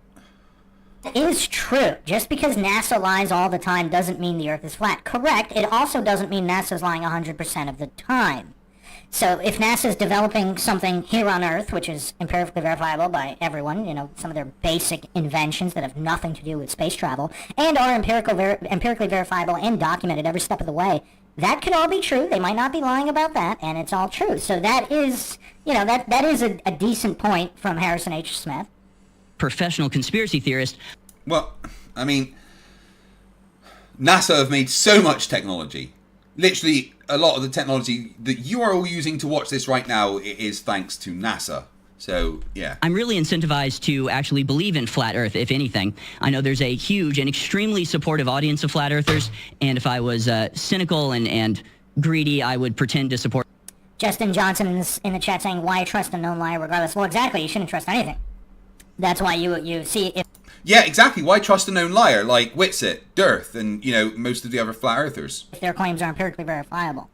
It is true. Just because NASA lies all the time doesn't mean the Earth is flat. Correct. It also doesn't mean NASA's lying 100% of the time. So if NASA's developing something here on Earth, which is empirically verifiable by everyone, some of their basic inventions that have nothing to do with space travel, and are empirically verifiable and documented every step of the way, that could all be true. They might not be lying about that, and it's all true. So that is, that is a decent point from Harrison H. Smith. Professional conspiracy theorist. Well, NASA have made so much technology. Literally, a lot of the technology that you are all using to watch this right now is thanks to NASA. So, yeah. I'm really incentivized to actually believe in Flat Earth, if anything. I know there's a huge and extremely supportive audience of Flat Earthers, and if I was cynical and greedy, I would pretend to support... Justin Johnson in the chat saying, why trust a known liar regardless? Well, exactly, you shouldn't trust anything. That's why you see... Yeah, exactly. Why trust a known liar like Witsit, Dearth, and, most of the other flat earthers? If their claims are empirically verifiable.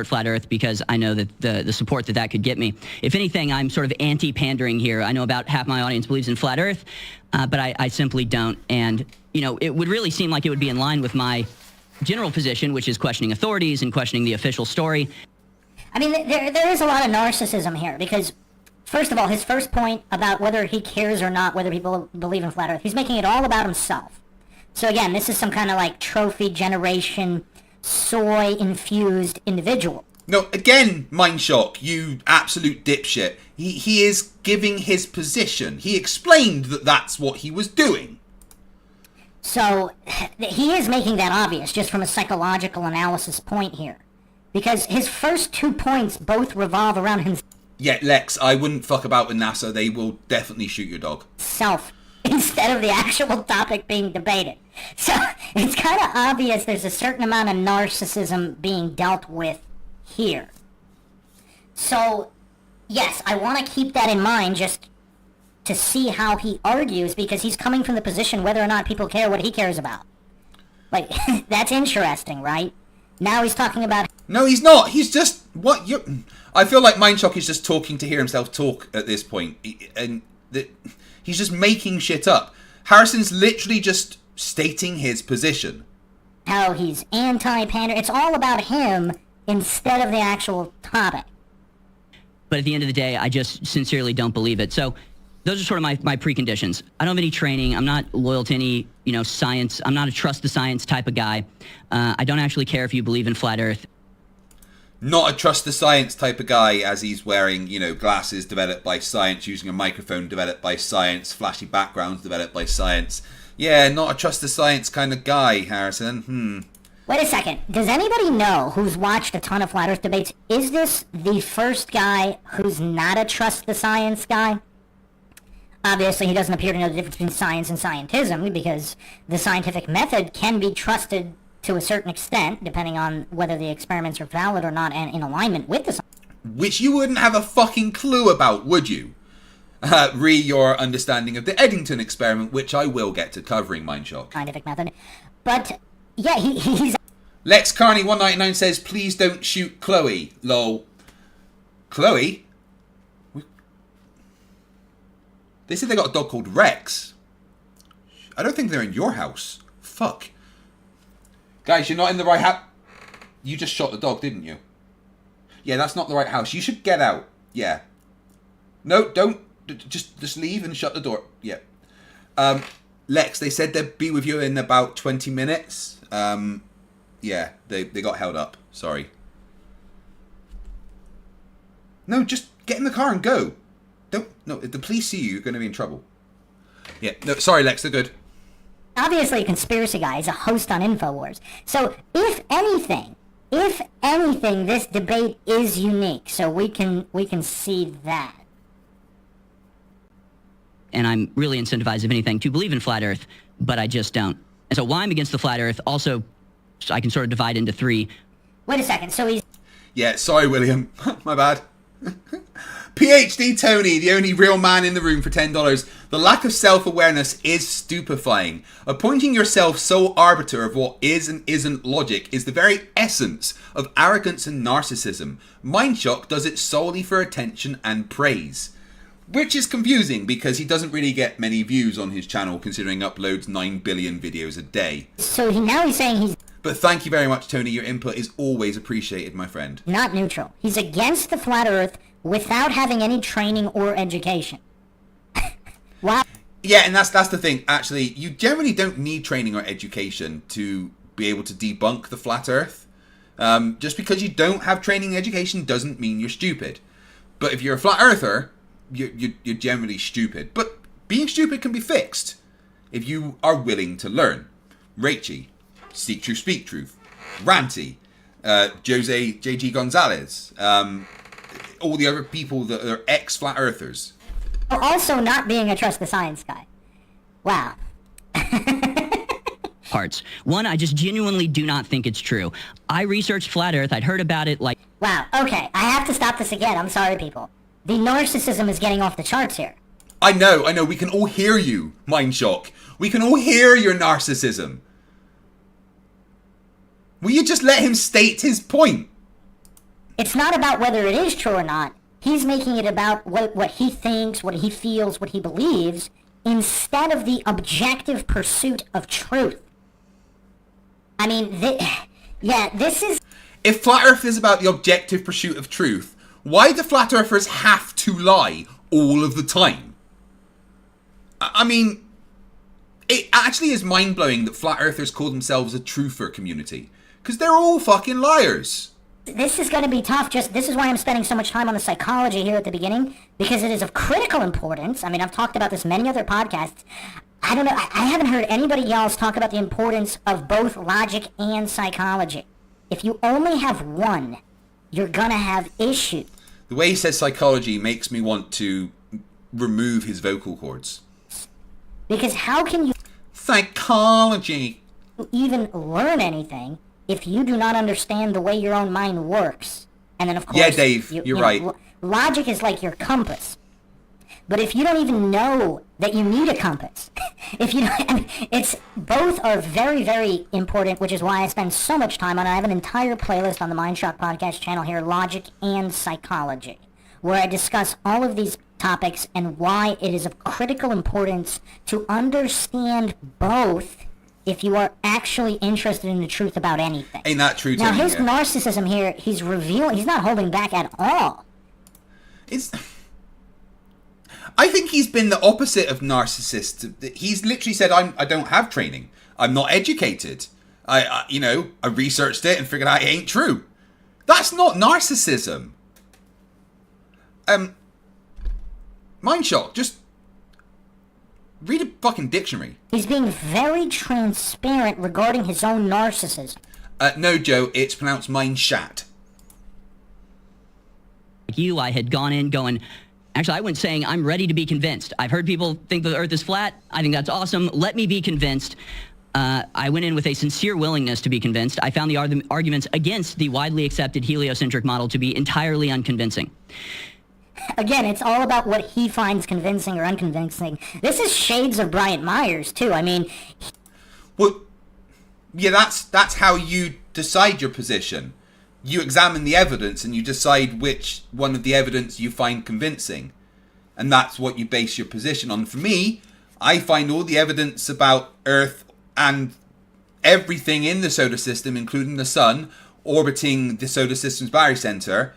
Flat Earth because I know that the support that could get me. If anything, I'm sort of anti-pandering here. I know about half my audience believes in Flat Earth, but I simply don't. And, you know, it would really seem like it would be in line with my general position, which is questioning authorities and questioning the official story. I mean, there is a lot of narcissism here because, first of all, his first point about whether he cares or not whether people believe in Flat Earth, he's making it all about himself. So again, this is some kind of like trophy generation, soy-infused individual. No, again, Mindshock, you absolute dipshit. He is giving his position. He explained that that's what he was doing. So he is making that obvious just from a psychological analysis point here. Because his first 2 points both revolve around himself. Yeah, Lex, I wouldn't fuck about with NASA. They will definitely shoot your dog. Instead of the actual topic being debated. So it's kind of obvious there's a certain amount of narcissism being dealt with here. So, yes, I want to keep that in mind just to see how he argues because he's coming from the position whether or not people care what he cares about. Like, that's interesting, right? Now he's talking about... No, he's not. He's just... What you... I feel like Mindshock is just talking to hear himself talk at this point. And he's just making shit up. Harrison's literally just stating his position. How he's anti-pander. It's all about him instead of the actual topic. But at the end of the day, I just sincerely don't believe it. So those are sort of my preconditions. I don't have any training. I'm not loyal to any, science. I'm not a trust the science type of guy. I don't actually care if you believe in Flat Earth. Not a trust the science type of guy, as he's wearing, glasses developed by science, using a microphone developed by science, flashy backgrounds developed by science. Yeah, not a trust the science kind of guy, Harrison. Wait a second. Does anybody know who's watched a ton of Flat Earth debates? Is this the first guy who's not a trust the science guy? Obviously, he doesn't appear to know the difference between science and scientism because the scientific method can be trusted to a certain extent, depending on whether the experiments are valid or not and in alignment with the science. Which you wouldn't have a fucking clue about, would you? Re your understanding of the Eddington experiment, which I will get to covering, Mindshock. Scientific method. But, yeah, he's... Lex Carney 199 says, please don't shoot Chloe. Lol. Chloe? They said they got a dog called Rex. I don't think they're in your house. Fuck. Guys, you're not in the right house. You just shot the dog, didn't you? Yeah, that's not the right house. You should get out. Yeah. No, don't. Just leave and shut the door. Yeah. Lex, they said they'd be with you in about 20 minutes. Yeah, they got held up. Sorry. No, just get in the car and go. No, if the police see you, you're going to be in trouble. Yeah, no, sorry, Lex, they're good. Obviously a conspiracy guy. He's a host on Infowars. So, if anything, this debate is unique. So we can see that. And I'm really incentivized, if anything, to believe in Flat Earth, but I just don't. And so why I'm against the Flat Earth, also, I can sort of divide into three. Wait a second, so he's... Yeah, sorry, William. My bad. PhD Tony, the only real man in the room for $10. The lack of self-awareness is stupefying. Appointing yourself sole arbiter of what is and isn't logic is the very essence of arrogance and narcissism. Mindshock does it solely for attention and praise. Which is confusing because he doesn't really get many views on his channel considering uploads 9 billion videos a day. So now he's saying he's... But thank you very much, Tony. Your input is always appreciated, my friend. Not neutral. He's against the Flat Earth without having any training or education. Wow. Yeah, and that's the thing. Actually, you generally don't need training or education to be able to debunk the Flat Earth. Just because you don't have training and education doesn't mean you're stupid. But if you're a Flat Earther, you're generally stupid. But being stupid can be fixed if you are willing to learn. Rachie, Seek Truth, Speak Truth, Ranty, Jose JG Gonzalez, all the other people that are ex-Flat Earthers. Also not being a trust the science guy. Wow. Parts. One, I just genuinely do not think it's true. I researched Flat Earth. I'd heard about it like... Wow, okay. I have to stop this again. I'm sorry, people. The narcissism is getting off the charts here. I know. We can all hear you, Mindshock. We can all hear your narcissism. Will you just let him state his point? It's not about whether it is true or not. He's making it about what he thinks, what he feels, what he believes, instead of the objective pursuit of truth. I mean, this is... If Flat Earth is about the objective pursuit of truth, why do Flat Earthers have to lie all of the time? I mean, it actually is mind-blowing that Flat Earthers call themselves a truther community. Because they're all fucking liars. This is going to be tough. This is why I'm spending so much time on the psychology here at the beginning, because it is of critical importance. I mean, I've talked about this many other podcasts. I don't know. I haven't heard anybody else talk about the importance of both logic and psychology. If you only have one, you're going to have issues. The way he says psychology makes me want to remove his vocal cords. Because how can you Psychology even learn anything if you do not understand the way your own mind works? And then, of course... Yeah, Dave, you're right. Logic is like your compass. But if you don't even know that you need a compass, if you don't, it's both are very, very important, which is why I spend so much time on it. I have an entire playlist on the Mindshock podcast channel here, Logic and Psychology, where I discuss all of these topics and why it is of critical importance to understand both if you are actually interested in the truth about anything. Ain't that true, Now, Tony? his narcissism here, he's not holding back at all. I think he's been the opposite of narcissist. He's literally said, I don't have training. I'm not educated. I researched it and figured out it ain't true. That's not narcissism. Mindshock, just read a fucking dictionary. He's being very transparent regarding his own narcissism. No, Joe, it's pronounced Mindshat. I had gone in going, actually, I went saying, I'm ready to be convinced. I've heard people think the Earth is flat. I think that's awesome. Let me be convinced. I went in with a sincere willingness to be convinced. I found the arguments against the widely accepted heliocentric model to be entirely unconvincing. Again, it's all about what he finds convincing or unconvincing. This is shades of Bryant Myers, too. I mean... Well, yeah, that's how you decide your position. You examine the evidence and you decide which one of the evidence you find convincing. And that's what you base your position on. For me, I find all the evidence about Earth and everything in the solar system, including the sun, orbiting the solar system's barycenter,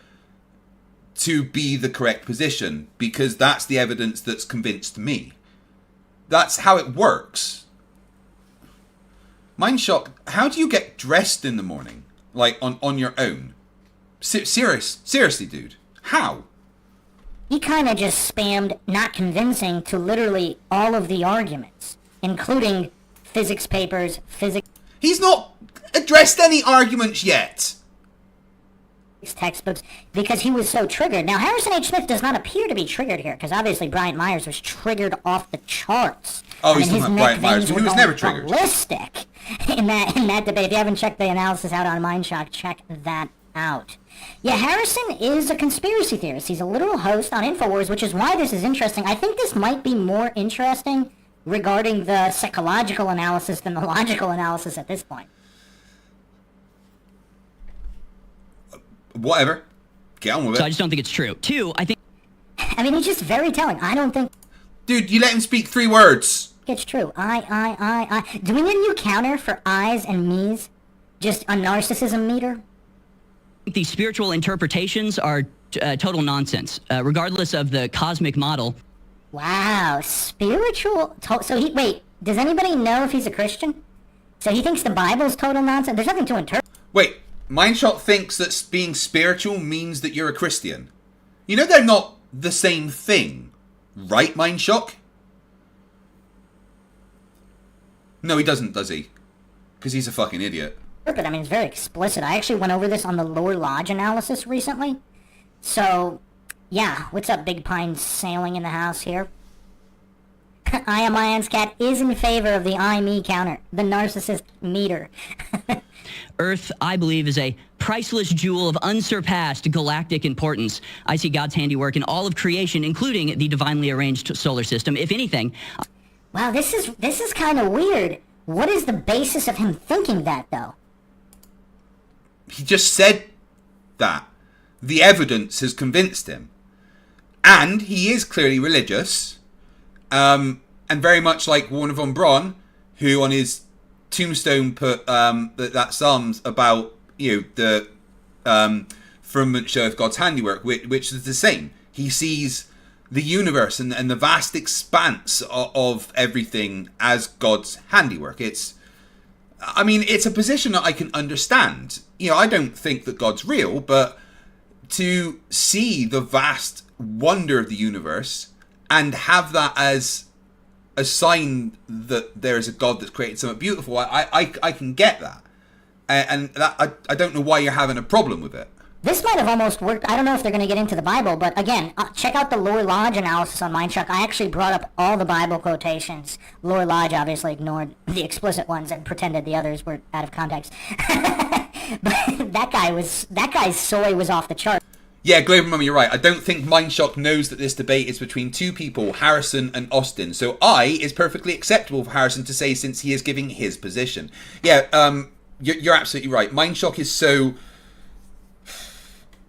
to be the correct position, because that's the evidence that's convinced me. That's how it works. Mindshock, how do you get dressed in the morning? Like, on your own? Seriously, dude. How? He kind of just spammed not convincing to literally all of the arguments, including physics papers, He's not addressed any arguments yet. Textbooks, because he was so triggered. Now, Harrison H. Smith does not appear to be triggered here, because obviously Bryant Myers was triggered off the charts. Oh, he's talking about Bryant Myers, but he was never triggered. Ballistic in that debate. If you haven't checked the analysis out on Mindshock, check that out. Yeah, Harrison is a conspiracy theorist. He's a literal host on Infowars, which is why this is interesting. I think this might be more interesting regarding the psychological analysis than the logical analysis at this point. Whatever. Get on with it. So I just don't think it's true. Two, I think... I mean, he's just very telling. I don't think... Dude, you let him speak 3 words. It's true. I. Do we need a new counter for I's and me's? Just a narcissism meter? the spiritual interpretations are total nonsense, regardless of the cosmic model. Wow, spiritual... Wait, does anybody know if he's a Christian? So he thinks the Bible's total nonsense? There's nothing to interpret. Wait, Mindshock thinks that being spiritual means that you're a Christian. You know they're not the same thing, right, Mindshock? No, he doesn't, does he? Because he's a fucking idiot. I mean, it's very explicit. I actually went over this on the Lower Lodge analysis recently. So, yeah, what's up, Big Pine sailing in the house here? I Am Ian's cat is in favor of the I-me counter, the narcissist meter. Earth, I believe, is a priceless jewel of unsurpassed galactic importance. I see God's handiwork in all of creation, including the divinely arranged solar system. If anything... Wow, this is kind of weird. What is the basis of him thinking that, though? He just said that. the evidence has convinced him. And he is clearly religious, and very much like Warner von Braun, who on his tombstone put that Psalms about, the firmament showeth God's handiwork, which is the same. He sees the universe and the vast expanse of everything as God's handiwork. It's a position that I can understand. I don't think that God's real, but to see the vast wonder of the universe and have that as a sign that there is a God that's created something beautiful, I can get that. And that, I don't know why you're having a problem with it. This might have almost worked. I don't know if they're going to get into the Bible, but again, check out the Lore Lodge analysis on Mindshock. I actually brought up all the Bible quotations. Lore Lodge obviously ignored the explicit ones and pretended the others were out of context. But that guy's soy was off the chart. Yeah, Global Mummy, you're right. I don't think Mindshock knows that this debate is between two people, Harrison and Austin. So is perfectly acceptable for Harrison to say, since he is giving his position. Yeah, you're absolutely right. Mindshock is so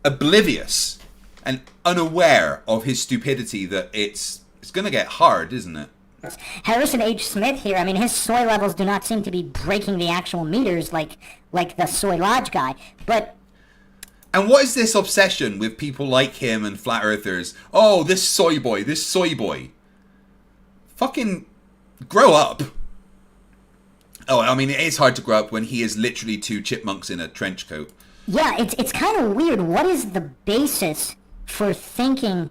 oblivious and unaware of his stupidity that it's going to get hard, isn't it? Harrison H. Smith here, his soy levels do not seem to be breaking the actual meters like the Soy Lodge guy, but... And what is this obsession with people like him and flat earthers? Oh, this soy boy. Fucking grow up. Oh, it is hard to grow up when he is literally two chipmunks in a trench coat. Yeah, it's kind of weird. What is the basis for thinking...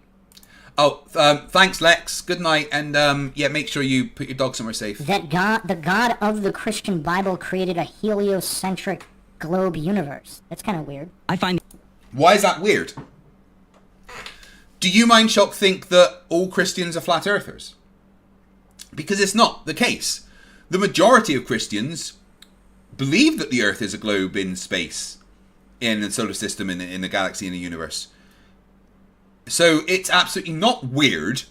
Oh, thanks, Lex. Good night. And, make sure you put your dog somewhere safe. That the God of the Christian Bible created a heliocentric globe universe. That's kind of weird. Why is that weird? Do you, Mindshock, think that all Christians are flat earthers? Because it's not the case. The majority of Christians believe that the earth is a globe in space, in the solar system, in the galaxy, in the universe. So it's absolutely not weird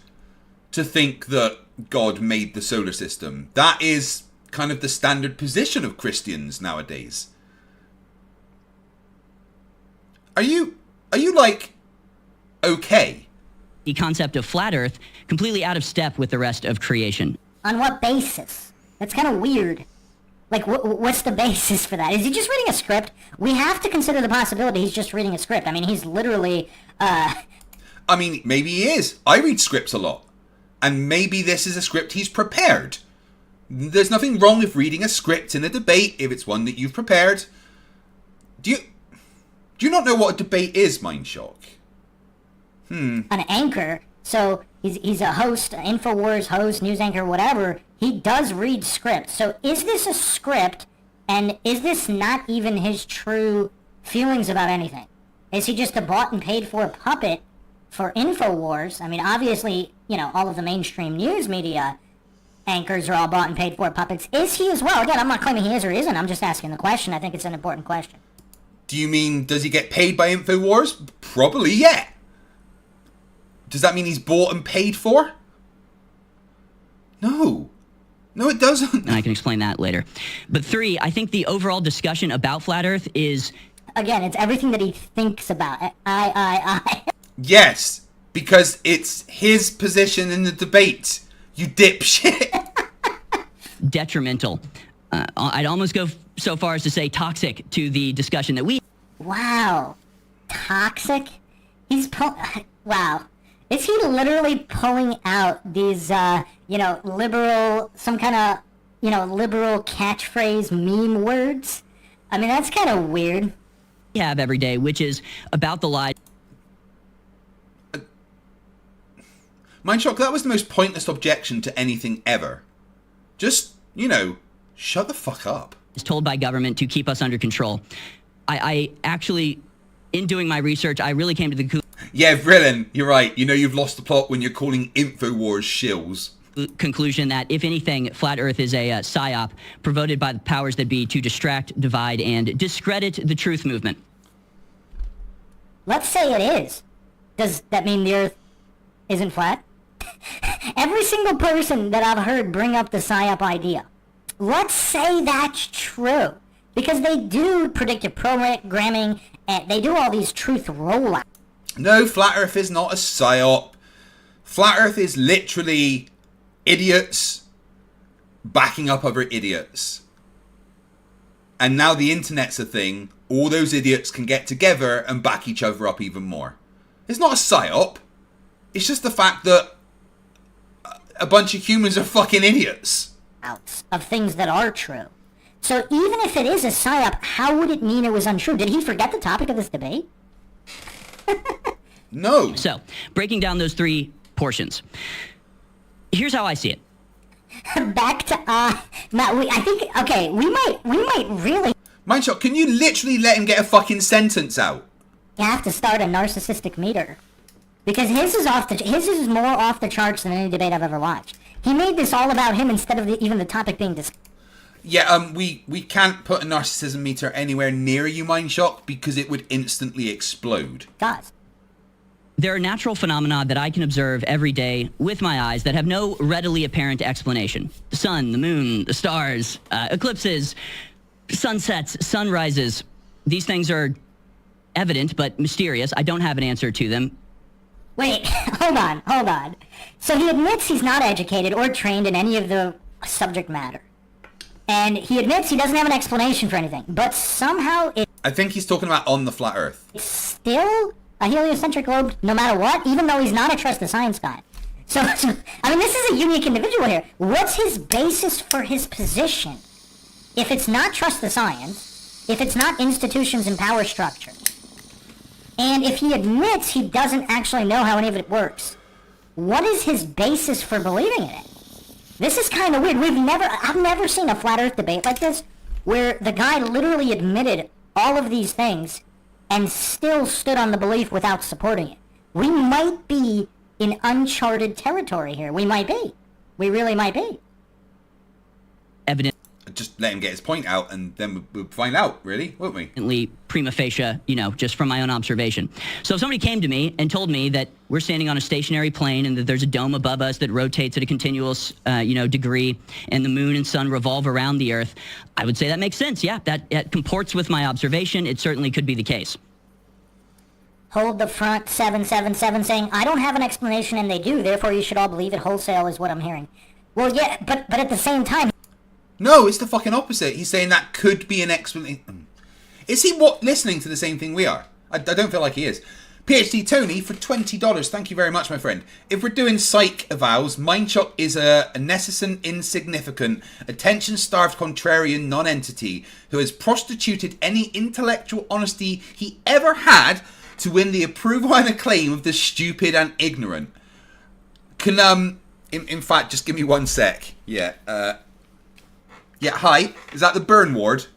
to think that God made the solar system. That is kind of the standard position of Christians nowadays. Are you like, okay? The concept of flat Earth completely out of step with the rest of creation. On what basis? That's kind of weird. Like, what's the basis for that? Is he just reading a script? We have to consider the possibility he's just reading a script. He's literally, maybe he is. I read scripts a lot. And maybe this is a script he's prepared. There's nothing wrong with reading a script in a debate if it's one that you've prepared. Do you not know what a debate is, Mindshock? An anchor. So he's a host, an Infowars host, news anchor, whatever. He does read scripts. So is this a script, and is this not even his true feelings about anything? Is he just a bought and paid for puppet for Infowars? Obviously, all of the mainstream news media anchors are all bought and paid for puppets. Is he as well? Again, I'm not claiming he is or isn't. I'm just asking the question. I think it's an important question. Do you mean, does he get paid by Infowars? Probably, yeah. Does that mean he's bought and paid for? No. No, it doesn't. And I can explain that later. But 3, I think the overall discussion about flat Earth is... Again, it's everything that he thinks about. I. Yes, because it's his position in the debate, you dipshit. Detrimental. I'd almost go so far as to say toxic to the discussion that we... Wow. Toxic? Wow. Is he literally pulling out these, liberal, some kind of, liberal catchphrase meme words? That's kind of weird. ...have every day, which is about the lie. Mindshock, that was the most pointless objection to anything ever. Just, shut the fuck up. ...is told by government to keep us under control. I actually, in doing my research, I really came to the Yeah, Vrillin, you're right. You've lost the plot when you're calling Infowars shills. Conclusion that, if anything, flat Earth is a psyop promoted by the powers that be to distract, divide, and discredit the truth movement. Let's say it is. Does that mean the Earth isn't flat? Every single person that I've heard bring up the psyop idea. Let's say that's true. Because they do predictive programming, and they do all these truth rollouts. No, Flat Earth is not a psyop. Flat Earth is literally idiots backing up other idiots. And now the internet's a thing. All those idiots can get together and back each other up even more. It's not a psyop. It's just the fact that a bunch of humans are fucking idiots. Of things that are true. So even if it is a psyop, how would it mean it was untrue? Did he forget the topic of this debate? No. So, breaking down those three portions. Here's how I see it. Back to Matt, I think we might really Mindshock, can you literally let him get a fucking sentence out? have to start a narcissistic meter. Because his is more off the charts than any debate I've ever watched. He made this all about him instead of even the topic being discussed. Yeah, we can't put a narcissism meter anywhere near you, Mindshock, because it would instantly explode. There are natural phenomena that I can observe every day with my eyes that have no readily apparent explanation. The sun, the moon, the stars, eclipses, sunsets, sunrises. These things are evident but mysterious. I don't have an answer to them. Wait, hold on. So he admits he's not educated or trained in any of the subject matter. And he admits he doesn't have an explanation for anything. But somehow I think he's talking about on the flat Earth. it's still a heliocentric globe no matter what, even though he's not a trust the science guy. So I mean, this is a unique individual here. What's his basis for his position? If it's not trust the science, if it's not institutions and power structures, and if he admits he doesn't actually know how any of it works, what is his basis for believing in it? This is kind of weird. I've never seen a flat Earth debate like this, where the guy literally admitted all of these things and still stood on the belief without supporting it. We might be in uncharted territory here. We might be. We really might be. Evident. Just let him get his point out, and then we'll find out, really, won't we? Prima facie, just from my own observation. So if somebody came to me and told me that we're standing on a stationary plane and that there's a dome above us that rotates at a continuous, degree, and the moon and sun revolve around the Earth, I would say that makes sense. Yeah, that comports with my observation. It certainly could be the case. Hold the front 777 saying, I don't have an explanation and they do, therefore you should all believe it wholesale is what I'm hearing. Well, yeah, but at the same time... No, it's the fucking opposite. He's saying that could be an explanation. Is he listening to the same thing we are? I don't feel like he is. PhD Tony for $20. Thank you very much, my friend. If we're doing psych avowals, Mindshock is a nescient, insignificant, attention-starved contrarian non-entity who has prostituted any intellectual honesty he ever had to win the approval and acclaim of the stupid and ignorant. Can, in fact, just give me 1 sec. Yeah, hi. Is that the burn ward?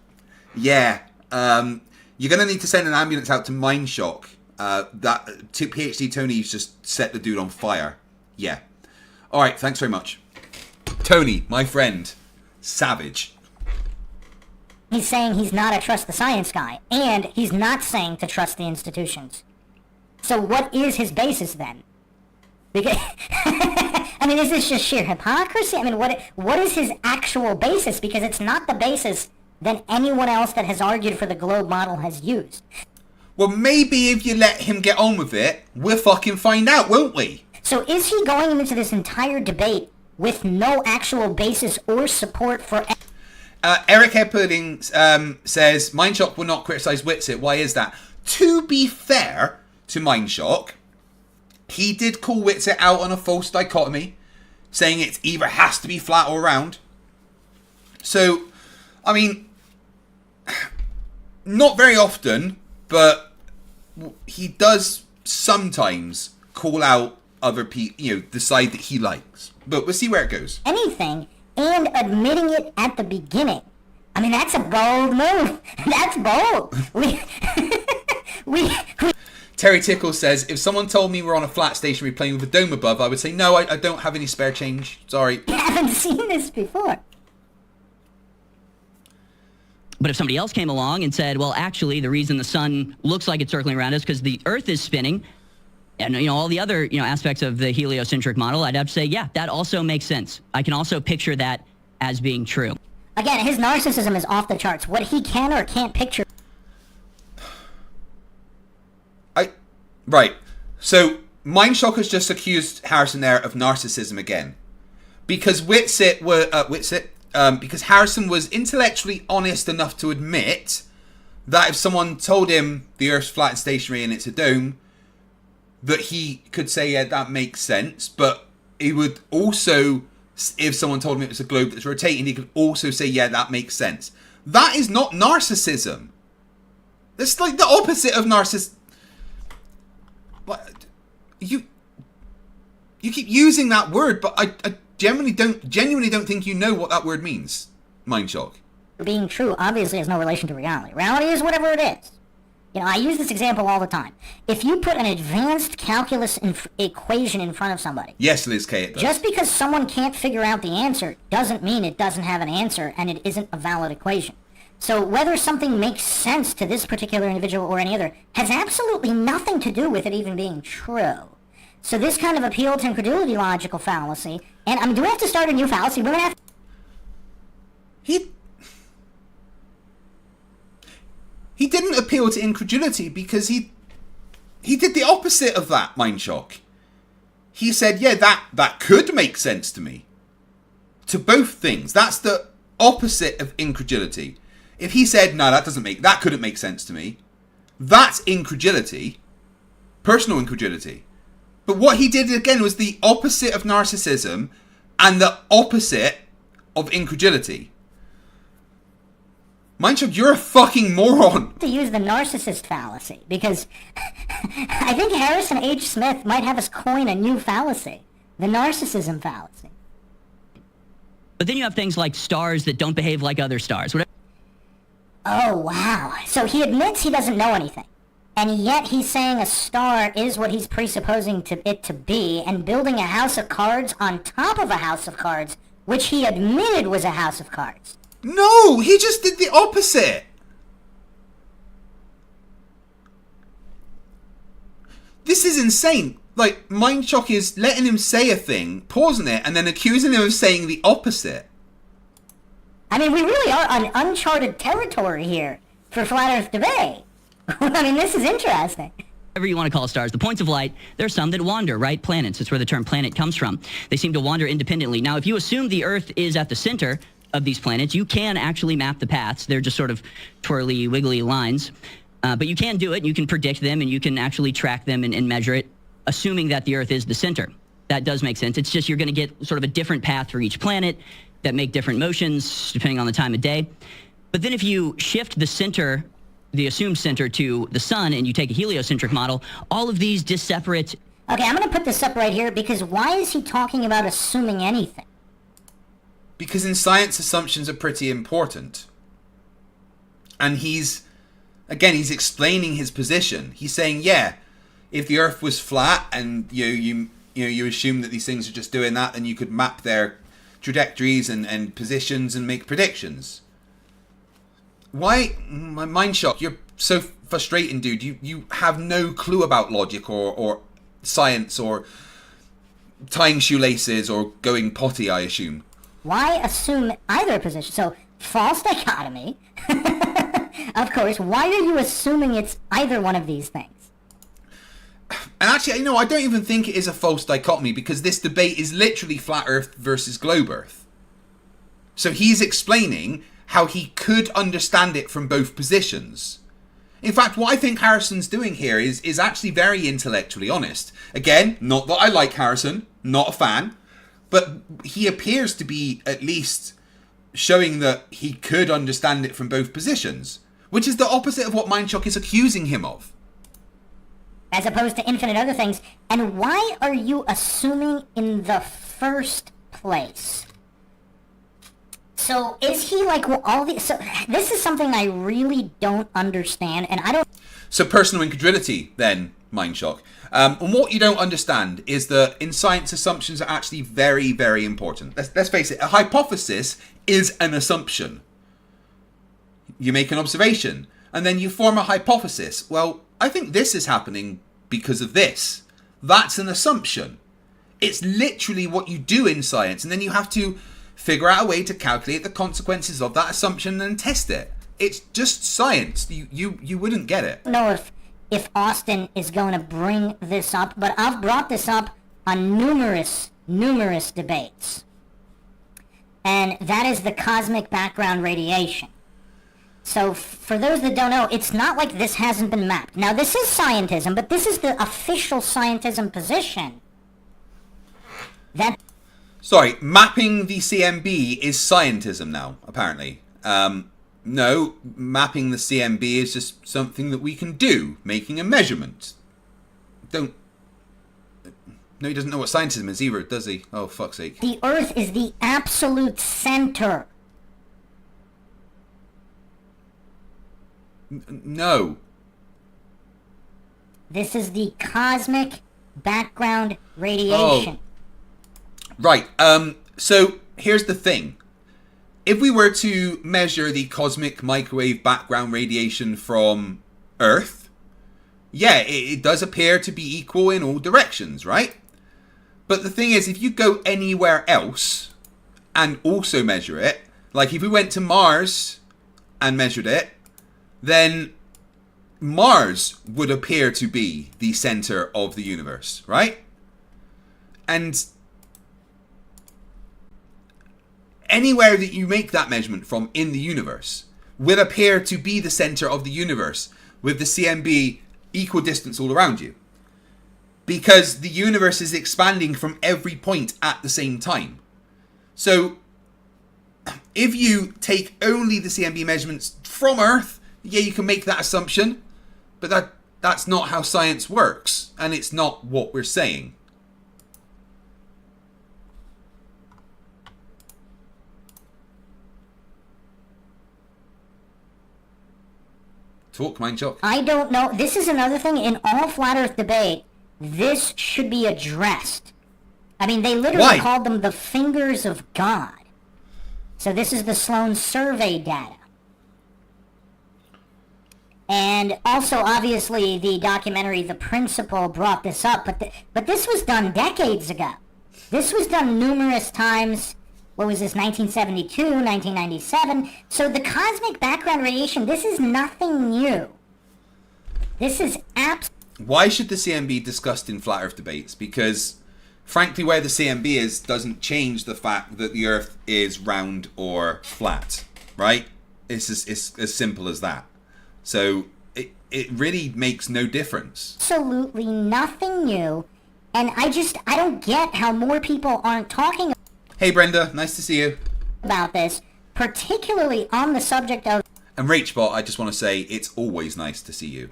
Yeah. You're going to need to send an ambulance out to Mindshock. PhD Tony's just set the dude on fire. Yeah. All right, thanks very much. Tony, my friend. Savage. He's saying he's not a trust the science guy, and he's not saying to trust the institutions. So what is his basis then? Because I mean, is this just sheer hypocrisy? I mean, what is his actual basis? Because it's not the basis that anyone else that has argued for the globe model has used. Well, maybe if you let him get on with it, we'll fucking find out, won't we? So is he going into this entire debate with no actual basis or support for... Eric Headpudding says, Mindshock will not criticise Witsit. Why is that? To be fair to Mindshock, he did call Witsit out on a false dichotomy, saying it either has to be flat or round. So, I mean, not very often, but he does sometimes call out other people, the side that he likes. But we'll see where it goes. Anything, and admitting it at the beginning. I mean, that's a bold move. That's bold. We Terry Tickle says, if someone told me we're on a flat stationary plane with a dome above, I would say, no, I don't have any spare change. Sorry. I haven't seen this before. But if somebody else came along and said, well, actually, the reason the sun looks like it's circling around us because the Earth is spinning, and all the other aspects of the heliocentric model, I'd have to say, yeah, that also makes sense. I can also picture that as being true. Again, his narcissism is off the charts. What he can or can't picture. Right. So Mindshock has just accused Harrison there of narcissism again, because because Harrison was intellectually honest enough to admit that if someone told him the Earth's flat and stationary and it's a dome, that he could say, yeah, that makes sense. But he would also, if someone told him it was a globe that's rotating, he could also say, yeah, that makes sense. That is not narcissism. That's like the opposite of narcissism. You keep using that word, but I genuinely don't think you know what that word means, Mindshock. Being true obviously has no relation to reality. Reality is whatever it is. You know, I use this example all the time. If you put an advanced calculus equation in front of somebody... Yes, Liz K, it does. Just because someone can't figure out the answer doesn't mean it doesn't have an answer and it isn't a valid equation. So whether something makes sense to this particular individual or any other has absolutely nothing to do with it even being true. So this kind of appeal to incredulity logical fallacy, and I mean, do we have to start a new fallacy? We're gonna have to... He didn't appeal to incredulity because he did the opposite of that, Mindshock. He said, yeah, that could make sense to me. To both things. That's the opposite of incredulity. If he said, no, that couldn't make sense to me, that's incredulity. Personal incredulity. But what he did again was the opposite of narcissism and the opposite of incredulity. Mindshock, you're a fucking moron. To use the narcissist fallacy, because I think Harrison H. Smith might have us coin a new fallacy. The narcissism fallacy. But then you have things like stars that don't behave like other stars. Oh, wow. So he admits he doesn't know anything. And yet he's saying a star is what he's presupposing it to be, and building a house of cards on top of a house of cards, which he admitted was a house of cards. No, he just did the opposite. This is insane. Like, Mindshock is letting him say a thing, pausing it, and then accusing him of saying the opposite. I mean, we really are on uncharted territory here for Flat Earth debate. I mean, this is interesting. Whatever you want to call stars, the points of light, there are some that wander, right? Planets, that's where the term planet comes from. They seem to wander independently. Now, if you assume the Earth is at the center of these planets, you can actually map the paths. They're just sort of twirly, wiggly lines. But you can do it, you can predict them, and you can actually track them and measure it, assuming that the Earth is the center. That does make sense. It's just you're going to get sort of a different path for each planet that make different motions depending on the time of day. But then if you shift the center, the assumed center, to the sun, and you take a heliocentric model, all of these disseparate... Okay, I'm going to put this up right here, because why is he talking about assuming anything? Because in science, assumptions are pretty important. And he's explaining his position. He's saying, yeah, if the Earth was flat and you assume that these things are just doing that, then you could map their trajectories and positions and make predictions. Why, my Mindshock, you're so frustrating, dude. You have no clue about logic or science or tying shoelaces or going potty, I assume. Why assume either position? So, false dichotomy. Of course, why are you assuming it's either one of these things? And actually, I don't even think it is a false dichotomy, because this debate is literally flat Earth versus globe Earth. So he's explaining how he could understand it from both positions. In fact, what I think Harrison's doing here is actually very intellectually honest. Again, not that I like Harrison, not a fan, but he appears to be at least showing that he could understand it from both positions, which is the opposite of what Mindshock is accusing him of. As opposed to infinite other things. And why are you assuming in the first place? So is he like, well, all these... So this is something I really don't understand, and I don't... So personal incredulity, then, Mindshock. And what you don't understand is that in science, assumptions are actually very, very important. Let's face it, a hypothesis is an assumption. You make an observation, and then you form a hypothesis. Well, I think this is happening because of this. That's an assumption. It's literally what you do in science, and then you have to figure out a way to calculate the consequences of that assumption and test it. It's just science. You wouldn't get it. I don't know if Austin is going to bring this up, but I've brought this up on numerous debates. And that is the cosmic background radiation. So for those that don't know, it's not like this hasn't been mapped. Now this is scientism, but this is the official scientism position. Sorry, mapping the CMB is scientism now, apparently. No, mapping the CMB is just something that we can do, making a measurement. No, he doesn't know what scientism is either, does he? Oh, fuck's sake. The Earth is the absolute center. No. This is the cosmic background radiation. Oh. Right, so here's the thing. If we were to measure the cosmic microwave background radiation from Earth, yeah, it does appear to be equal in all directions, right? But the thing is, if you go anywhere else and also measure it, like if we went to Mars and measured it, then Mars would appear to be the center of the universe, right? And anywhere that you make that measurement from in the universe will appear to be the center of the universe with the CMB equal distance all around you. Because the universe is expanding from every point at the same time. So if you take only the CMB measurements from Earth, yeah, you can make that assumption, but that's not how science works, and it's not what we're saying. Talk, Mindshock. I don't know. This is another thing. In all flat Earth debate, this should be addressed. I mean, they literally called them the fingers of God. So this is the Sloan survey data. And also, obviously, the documentary The Principle brought this up, but this was done decades ago. This was done numerous times. What was this, 1972, 1997? So the cosmic background radiation, this is nothing new. This is Why should the CMB be discussed in flat Earth debates? Because, frankly, where the CMB is doesn't change the fact that the Earth is round or flat, right? It's as simple as that. So it really makes no difference. Absolutely nothing new. And I don't get how more people aren't talking Hey Brenda, nice to see you. About this, particularly on the subject of... And Rachbot, I just want to say it's always nice to see you.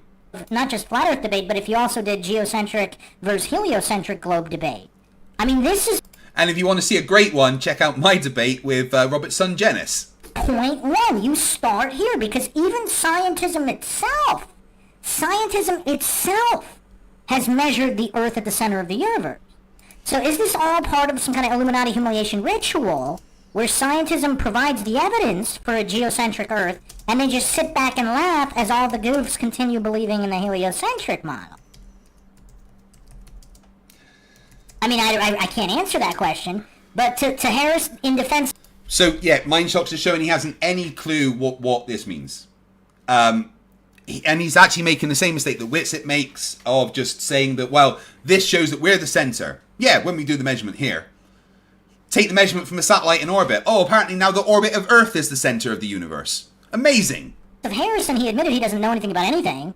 Not just flat Earth debate, but if you also did geocentric versus heliocentric globe debate. I mean, this is... And if you want to see a great one, check out my debate with Robert's son Janice. Point one, you start here, because even scientism itself has measured the Earth at the center of the universe. So is this all part of some kind of Illuminati humiliation ritual where scientism provides the evidence for a geocentric Earth and they just sit back and laugh as all the goofs continue believing in the heliocentric model? I mean, I can't answer that question, but to Harris, in defense... So, yeah, Mindshocks is showing he hasn't any clue what this means. And he's actually making the same mistake that Witsit makes of just saying that, well, this shows that we're the center. Yeah, when we do the measurement here. Take the measurement from a satellite in orbit. Oh, apparently now the orbit of Earth is the center of the universe. Amazing. Of Harrison, he admitted he doesn't know anything about anything.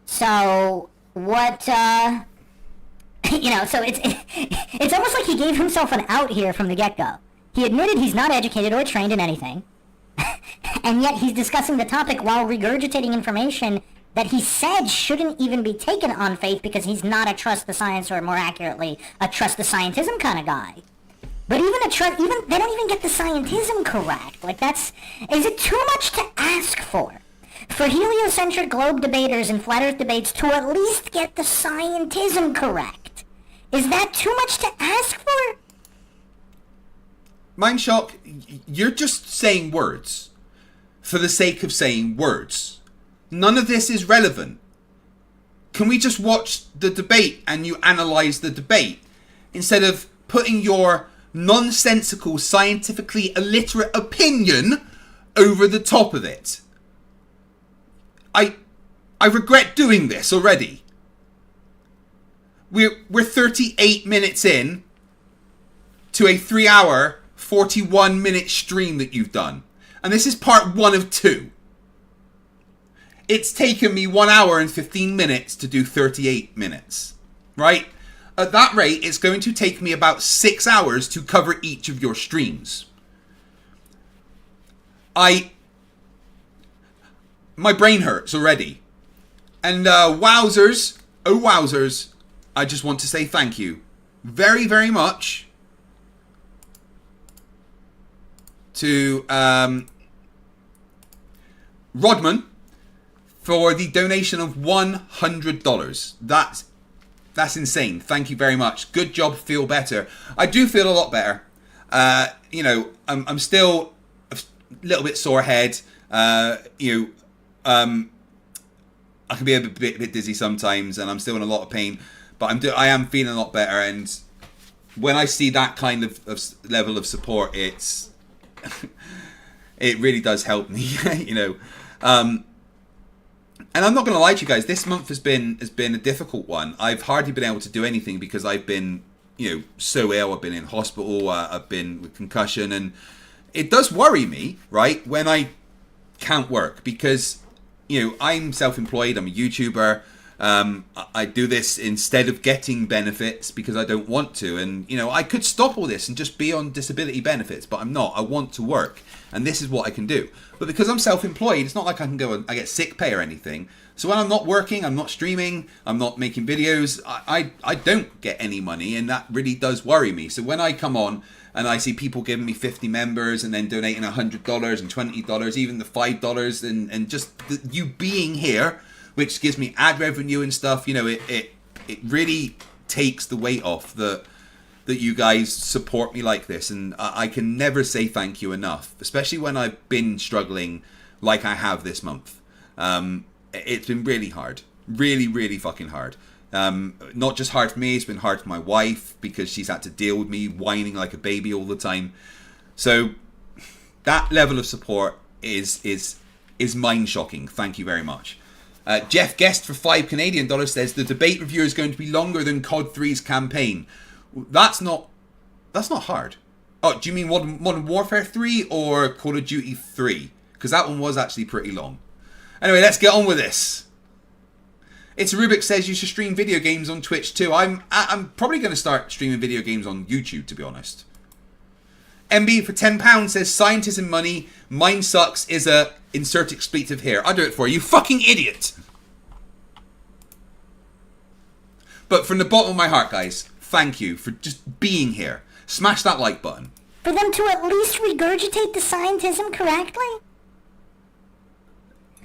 So, what, so it's almost like he gave himself an out here from the get-go. He admitted he's not educated or trained in anything. And yet he's discussing the topic while regurgitating information that he said shouldn't even be taken on faith because he's not a trust the science, or more accurately, a trust the scientism kind of guy. But they don't even get the scientism correct. Like, is it too much to ask for? For heliocentric globe debaters and flat Earth debates to at least get the scientism correct? Is that too much to ask for? Mindshock, you're just saying words for the sake of saying words. None of this is relevant. Can we just watch the debate and you analyze the debate instead of putting your nonsensical, scientifically illiterate opinion over the top of it. I regret doing this already. We're 38 minutes in to a 3-hour, 41-minute stream that you've done. And this is part 1 of 2. It's taken me 1 hour and 15 minutes to do 38 minutes. Right? At that rate, it's going to take me about 6 hours to cover each of your streams. My brain hurts already. And wowzers, oh wowzers, I just want to say thank you very, very much to Rodman for the donation of $100. That's insane. Thank you very much. Good job. Feel better. I do feel a lot better. You know, I'm still a little bit sore head. I can be a bit dizzy sometimes, and I'm still in a lot of pain. But I am feeling a lot better. And when I see that kind of level of support, it really does help me. You know. And I'm not going to lie to you guys. This month has been a difficult one. I've hardly been able to do anything because I've been, you know, so ill. I've been in hospital. I've been with concussion, and it does worry me, right, when I can't work because, you know, I'm self-employed. I'm a YouTuber. I do this instead of getting benefits because I don't want to. And, you know, I could stop all this and just be on disability benefits, but I'm not. I want to work. And this is what I can do. But because I'm self-employed, it's not like I can go and I get sick pay or anything. So when I'm not working, I'm not streaming, I'm not making videos, I don't get any money. And that really does worry me. So when I come on and I see people giving me 50 members and then donating $100 and $20, even the $5, and just you being here, which gives me ad revenue and stuff, you know, it really takes the weight off that you guys support me like this. And I can never say thank you enough, especially when I've been struggling like I have this month. It's been really hard. Really, really fucking hard. Not just hard for me, it's been hard for my wife because she's had to deal with me whining like a baby all the time. So that level of support is mind-shocking. Thank you very much. Jeff Guest for $5 Canadian says the debate review is going to be longer than COD 3's campaign. That's not hard. Oh, do you mean Modern Warfare 3 or Call of Duty 3? Because that one was actually pretty long. Anyway, let's get on with this. It's Rubik says you should stream video games on Twitch too. I'm probably going to start streaming video games on YouTube, to be honest. MB for £10 says scientism money. Mindshocks is a insert expletive here. I'll do it for you, fucking idiot. But from the bottom of my heart, guys, thank you for just being here. Smash that like button. For them to at least regurgitate the scientism correctly?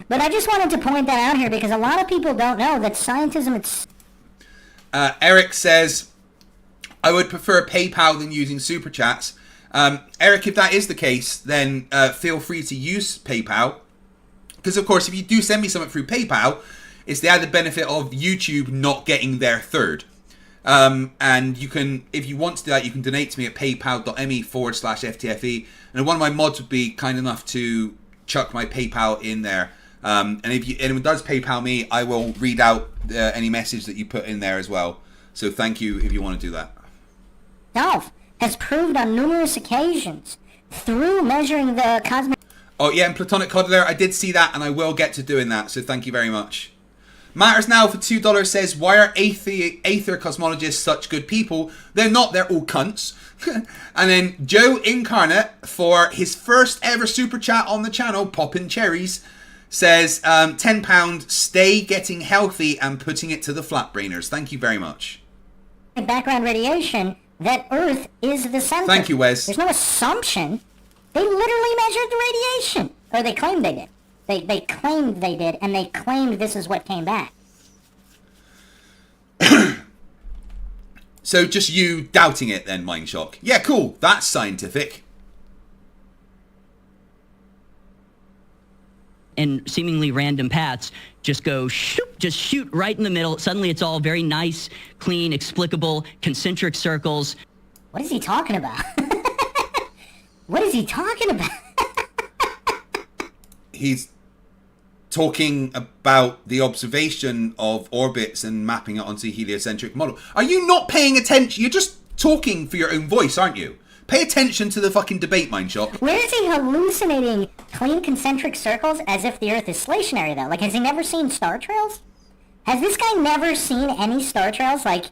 But I just wanted to point that out here because a lot of people don't know that scientism, it's... Eric says, I would prefer PayPal than using Super Chats. Eric, if that is the case, then feel free to use PayPal. Because, of course, if you do send me something through PayPal, it's the added benefit of YouTube not getting their third. And you can, if you want to do that, you can donate to me at paypal.me/FTFE. And one of my mods would be kind enough to chuck my PayPal in there. And if anyone does PayPal me, I will read out any message that you put in there as well. So thank you if you want to do that. Dolph has proved on numerous occasions through measuring the cosmic... Oh yeah, and Platonic Coddler, I did see that, and I will get to doing that, so thank you very much. Matters Now for $2 says, why are Aether cosmologists such good people? They're not, they're all cunts. And then Joe Incarnate, for his first ever super chat on the channel, Poppin' Cherries, says, £10, stay getting healthy and putting it to the flatbrainers. Thank you very much. background radiation, that Earth is the center. Thank you, Wes. There's no assumption. They literally measured the radiation. Or they claimed they did. They claimed they did, and they claimed this is what came back. So just you doubting it then, Mindshock. Yeah, cool. That's scientific. And seemingly random paths just go just shoot right in the middle. Suddenly it's all very nice, clean, explicable, concentric circles. What is he talking about? What is he talking about? He's talking about the observation of orbits and mapping it onto a heliocentric model. Are you not paying attention? You're just talking for your own voice, aren't you? Pay attention to the fucking debate, Mindshock. Where is he hallucinating clean concentric circles as if the Earth is stationary, though? Like, has he never seen star trails? Has this guy never seen any star trails? Like,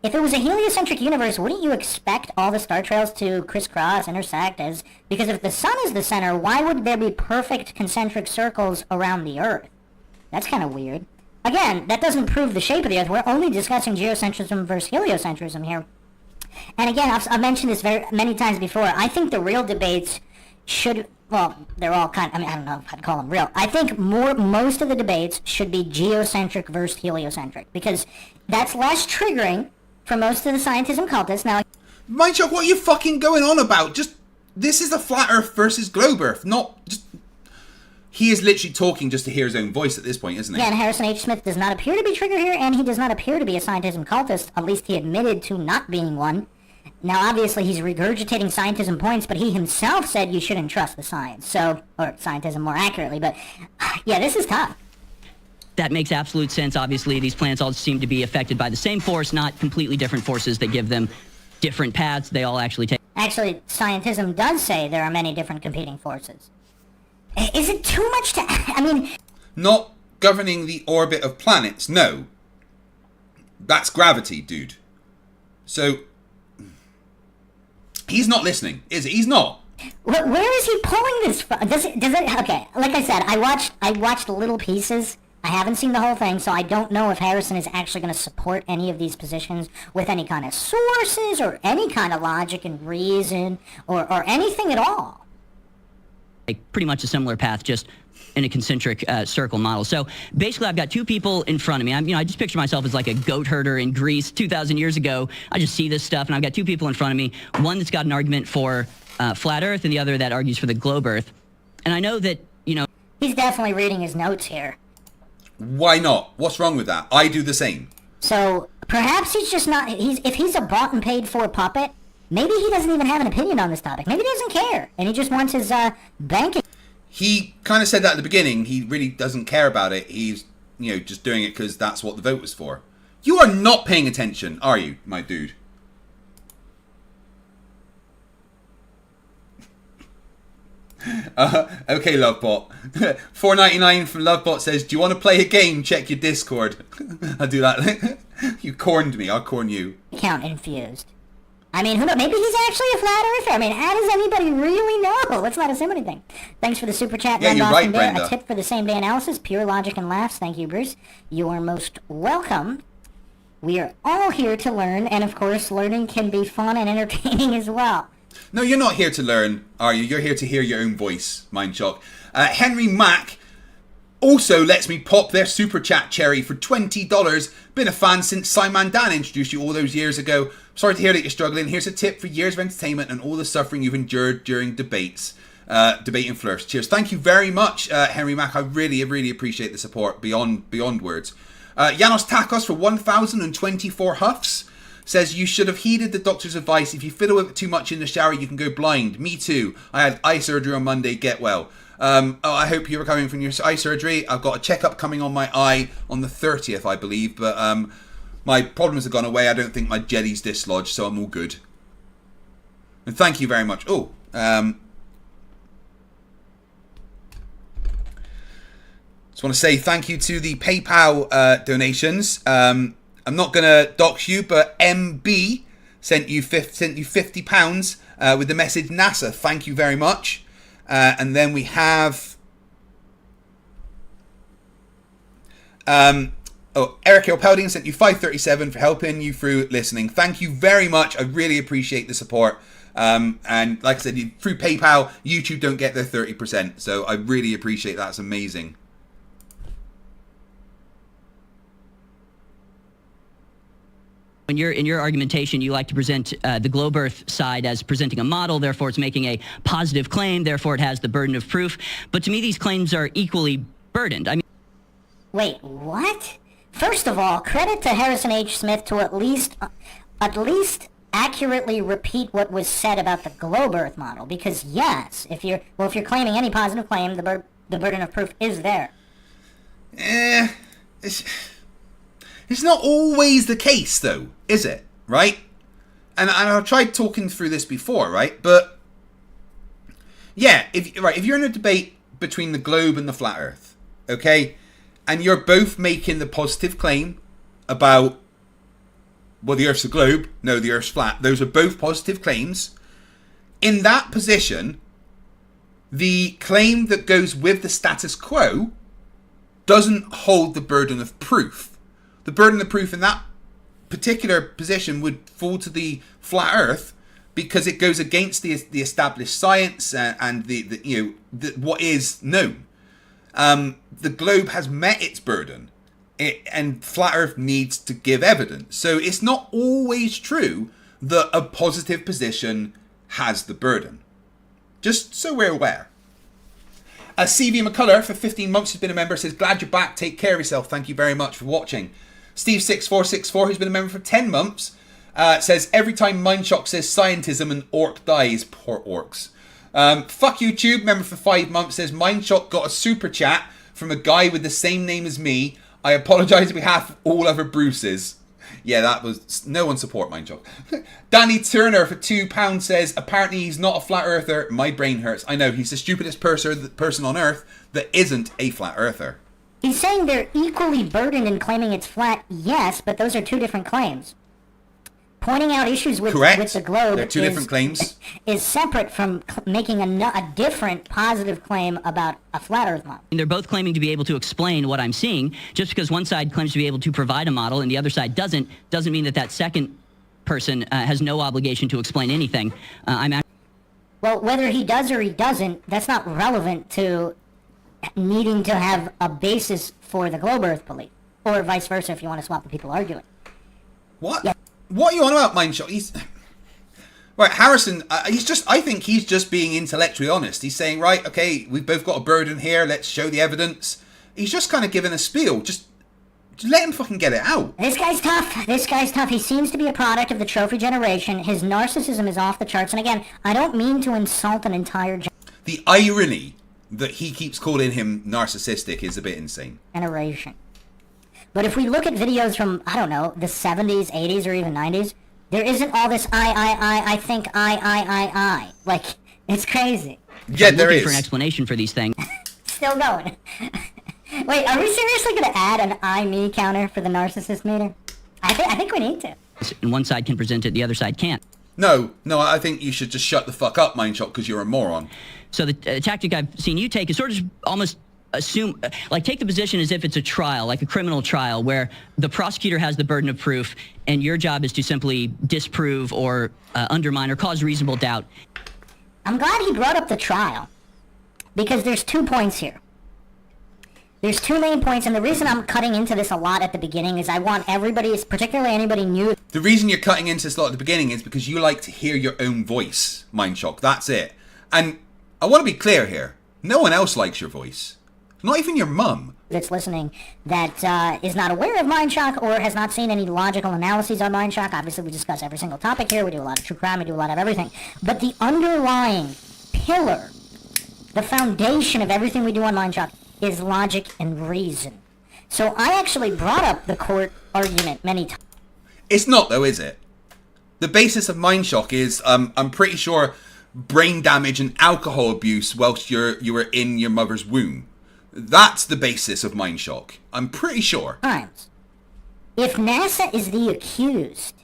if it was a heliocentric universe, wouldn't you expect all the star trails to crisscross, intersect? Because if the sun is the center, why would there be perfect concentric circles around the Earth? That's kind of weird. Again, that doesn't prove the shape of the Earth. We're only discussing geocentrism versus heliocentrism here. And again, I've mentioned this many times before. I think the real debates should, well, they're all kind of, I mean, I don't know if I'd call them real. I think most of the debates should be geocentric versus heliocentric, because that's less triggering for most of the scientism cultists. Now, Mindshock, what are you fucking going on about? This is a flat Earth versus globe Earth, not just... He is literally talking just to hear his own voice at this point, isn't he? Again, Harrison H. Smith does not appear to be triggered here, and he does not appear to be a scientism cultist. At least he admitted to not being one. Now, obviously, he's regurgitating scientism points, but he himself said you shouldn't trust the science. So, or scientism more accurately, but yeah, this is tough. That makes absolute sense. Obviously, these planets all seem to be affected by the same force, not completely different forces that give them different paths. They all actually take... Actually, scientism does say there are many different competing forces. Is it too much to... I mean... Not governing the orbit of planets, no. That's gravity, dude. So... He's not listening, is he? He's not. Where is he pulling this from? Does it... Okay, like I said, I watched little pieces. I haven't seen the whole thing, so I don't know if Harrison is actually going to support any of these positions with any kind of sources or any kind of logic and reason or anything at all. Pretty much a similar path, just in a concentric circle model. So basically, I've got two people in front of me. I just picture myself as like a goat herder in Greece 2,000 years ago. I just see this stuff, and I've got two people in front of me. One that's got an argument for flat Earth, and the other that argues for the globe Earth. And I know that, He's definitely reading his notes here. Why not? What's wrong with that? I do the same. So perhaps he's just not... If he's a bought and paid for puppet... Maybe he doesn't even have an opinion on this topic. Maybe he doesn't care, and he just wants his banking. He kind of said that at the beginning. He really doesn't care about it. He's, just doing it because that's what the vote was for. You are not paying attention, are you, my dude? Okay, Lovebot. $4.99 from Lovebot says, do you want to play a game? Check your Discord. I'll do that. You corned me. I'll corn you. Account infused. I mean, who knows? Maybe he's actually a flat earther. I mean, how does anybody really know? Let's not assume anything. Thanks for the super chat. Yeah, you're right, Brenda. A tip for the same day analysis, pure logic and laughs. Thank you, Bruce. You are most welcome. We are all here to learn, and of course, learning can be fun and entertaining as well. No, you're not here to learn, are you? You're here to hear your own voice, Mindshock. Henry Mack also lets me pop their super chat cherry for $20. Been a fan since Simon Dan introduced you all those years ago. Sorry to hear that you're struggling. Here's a tip for years of entertainment and all the suffering you've endured during debates. Debating Flerfs. Cheers. Thank you very much, Henry Mack. I really, really appreciate the support beyond words. Janos Takos for 1,024 huffs says, you should have heeded the doctor's advice. If you fiddle with it too much in the shower, you can go blind. Me too. I had eye surgery on Monday. Get well. I hope you're recovering from your eye surgery. I've got a checkup coming on my eye on the 30th, I believe. But my problems have gone away. I don't think my jelly's dislodged, so I'm all good. And thank you very much. Just want to say thank you to the PayPal donations. I'm not going to dox you, but MB sent you £50 with the message NASA. Thank you very much. And then we have Eric O'Pelding sent you $5.37 for helping you through listening. Thank you very much. I really appreciate the support. And like I said, through PayPal, YouTube don't get their 30%. So I really appreciate that. It's amazing. In your argumentation, you like to present the globe Earth side as presenting a model, therefore it's making a positive claim, therefore it has the burden of proof. But to me, these claims are equally burdened. I mean, wait, what? First of all, credit to Harrison H. Smith to at least accurately repeat what was said about the globe Earth model, because yes, if you're claiming any positive claim, the burden of proof is there. It's not always the case, though, is it? Right? And I've tried talking through this before, right? But yeah, if you're in a debate between the globe and the flat Earth, okay, and you're both making the positive claim about, well, the Earth's a globe, no, the Earth's flat. Those are both positive claims. In that position, the claim that goes with the status quo doesn't hold the burden of proof. The burden of proof in that particular position would fall to the flat Earth because it goes against the established science and the what is known. The globe has met its burden, and flat Earth needs to give evidence. So it's not always true that a positive position has the burden. Just so we're aware. CV McCullough for 15 months has been a member, says, glad you're back, take care of yourself, thank you very much for watching. Steve6464, who's been a member for 10 months, says, every time Mindshock says scientism, an orc dies. Poor orcs. Fuck YouTube, member for 5 months, says, Mindshock got a super chat from a guy with the same name as me. I apologise on behalf of all other Bruces. Yeah, that was... No one support Mindshock. Danny Turner for £2 says, apparently he's not a flat earther. My brain hurts. I know, he's the stupidest person on Earth that isn't a flat earther. He's saying they're equally burdened in claiming it's flat, yes, but those are two different claims. Pointing out issues with the globe They're two different claims. Is separate from making a different positive claim about a flat Earth model. And they're both claiming to be able to explain what I'm seeing. Just because one side claims to be able to provide a model and the other side doesn't mean that second person has no obligation to explain anything. Well, whether he does or he doesn't, that's not relevant to needing to have a basis for the globe Earth belief, or vice versa if you want to swap the people arguing. What? Yeah. What are you on about, Mindshock? Right, Harrison, I think he's just being intellectually honest. He's saying, right, okay, we've both got a burden here, let's show the evidence. He's just kind of giving a spiel. Just let him fucking get it out. This guy's tough. He seems to be a product of the trophy generation. His narcissism is off the charts. And again, I don't mean to insult an entire The irony that he keeps calling him narcissistic is a bit insane. Generation. But if we look at videos from, I don't know, the 70s, 80s, or even 90s, there isn't all this I think I. Like, it's crazy. Yeah, there is. For an explanation for these things. Still going. Wait, are we seriously going to add an I-me counter for the narcissist meter? I think we need to. And one side can present it, the other side can't. No, I think you should just shut the fuck up, Mindshock, because you're a moron. So the tactic I've seen you take is sort of almost assume, like, take the position as if it's a trial, like a criminal trial, where the prosecutor has the burden of proof, and your job is to simply disprove or undermine or cause reasonable doubt. I'm glad he brought up the trial, because there's 2 points here. There's 2 main points, and the reason I'm cutting into this a lot at the beginning is I want everybody, particularly anybody new... The reason you're cutting into this a lot at the beginning is because you like to hear your own voice, Mindshock. That's it. And I want to be clear here. No one else likes your voice. Not even your mum. That's listening that is not aware of Mindshock or has not seen any logical analyses on Mindshock. Obviously, we discuss every single topic here. We do a lot of true crime. We do a lot of everything. But the underlying pillar, the foundation of everything we do on Mindshock is logic and reason. So I actually brought up the court argument many times. It's not, though, is it? The basis of Mindshock is, I'm pretty sure, brain damage and alcohol abuse whilst you were in your mother's womb. That's the basis of Mindshock. I'm pretty sure. Times. If NASA is the accused,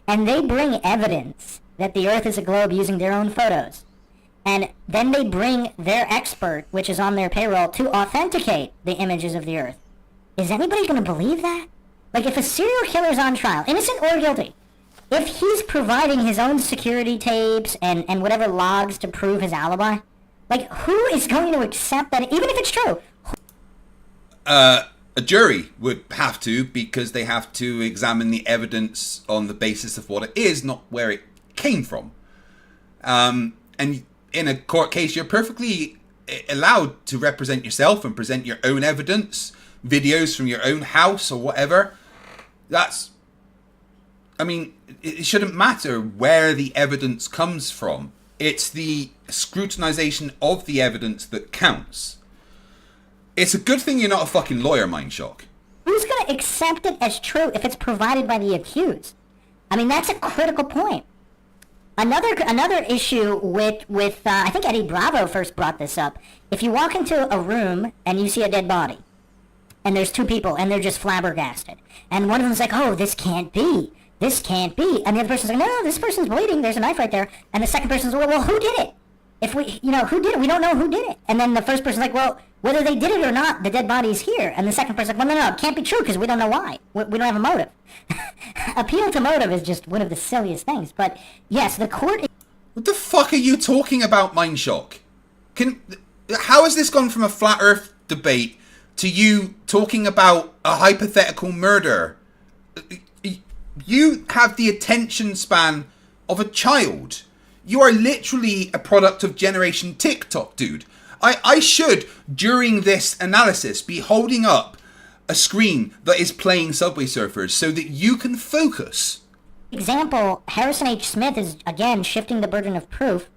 and they bring evidence that the Earth is a globe using their own photos, and then they bring their expert, which is on their payroll, to authenticate the images of the Earth, is anybody going to believe that? Like, if a serial killer is on trial, innocent or guilty, if he's providing his own security tapes and whatever logs to prove his alibi, like, who is going to accept that, even if it's true? A jury would have to, because they have to examine the evidence on the basis of what it is, not where it came from. And in a court case, you're perfectly allowed to represent yourself and present your own evidence, videos from your own house or whatever. I mean, it shouldn't matter where the evidence comes from. It's the scrutinization of the evidence that counts. It's a good thing you're not a fucking lawyer, Mindshock. Who's going to accept it as true if it's provided by the accused? I mean, that's a critical point. Another issue with I think Eddie Bravo first brought this up. If you walk into a room and you see a dead body, and there's two people and they're just flabbergasted, and one of them's like, "Oh, this can't be. This can't be," and the other person's like, "No, this person's bleeding. There's a knife right there." And the second person's like, "Well, who did it? If we, who did it? We don't know who did it." And then the first person's like, "Well, whether they did it or not, the dead body's here." And the second person's like, "Well, no, it can't be true because we don't know why. We don't have a motive." Appeal to motive is just one of the silliest things. But yes, the court. What the fuck are you talking about, Mindshock? How has this gone from a flat Earth debate to you talking about a hypothetical murder? You have the attention span of a child. You are literally a product of Generation TikTok, dude. I should, during this analysis, be holding up a screen that is playing Subway Surfers so that you can focus. Example, Harrison H. Smith is, again, shifting the burden of proof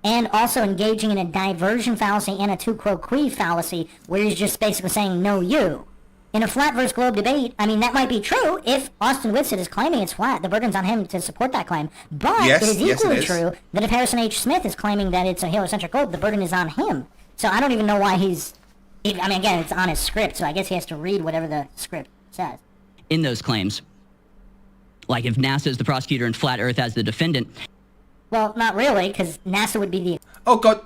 and also engaging in a diversion fallacy and a tu quoque fallacy where he's just basically saying, "No, you." In a flat versus globe debate, I mean, that might be true if Austin Witsit is claiming it's flat. The burden's on him to support that claim. But it is equally true that if Harrison H. Smith is claiming that it's a heliocentric globe, the burden is on him. So I don't even know why he's... I mean, again, it's on his script, so I guess he has to read whatever the script says. In those claims, like if NASA is the prosecutor and Flat Earth as the defendant... Well, not really, because NASA would be the... Oh, God.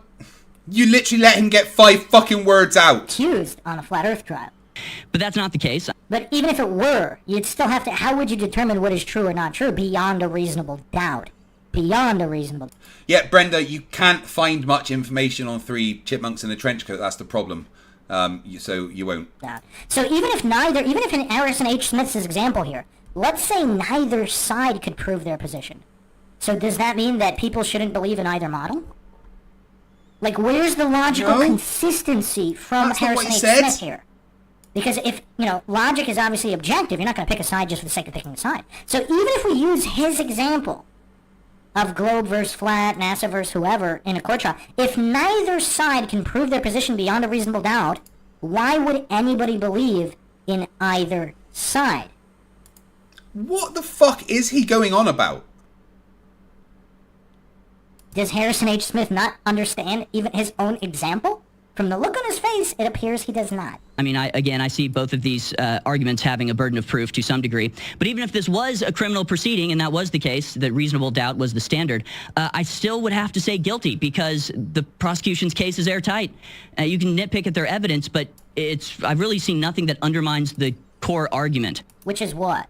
You literally let him get 5 fucking words out. ...accused on a Flat Earth trial. But that's not the case. But even if it were, you'd still have to... How would you determine what is true or not true? Beyond a reasonable doubt. Beyond a reasonable... Yeah, Brenda, you can't find much information on 3 chipmunks in a trench coat. That's the problem. So you won't. So even if in Harrison H. Smith's example here, let's say neither side could prove their position. So does that mean that people shouldn't believe in either model? Like, where's the logical consistency from Harrison H. Smith here? Because if, logic is obviously objective, you're not going to pick a side just for the sake of picking a side. So even if we use his example of globe versus flat, NASA versus whoever in a court trial, if neither side can prove their position beyond a reasonable doubt, why would anybody believe in either side? What the fuck is he going on about? Does Harrison H. Smith not understand even his own example? From the look on his face, it appears he does not. I mean, I see both of these arguments having a burden of proof to some degree. But even if this was a criminal proceeding, and that was the case, that reasonable doubt was the standard, I still would have to say guilty because the prosecution's case is airtight. You can nitpick at their evidence, but I've really seen nothing that undermines the core argument. Which is what?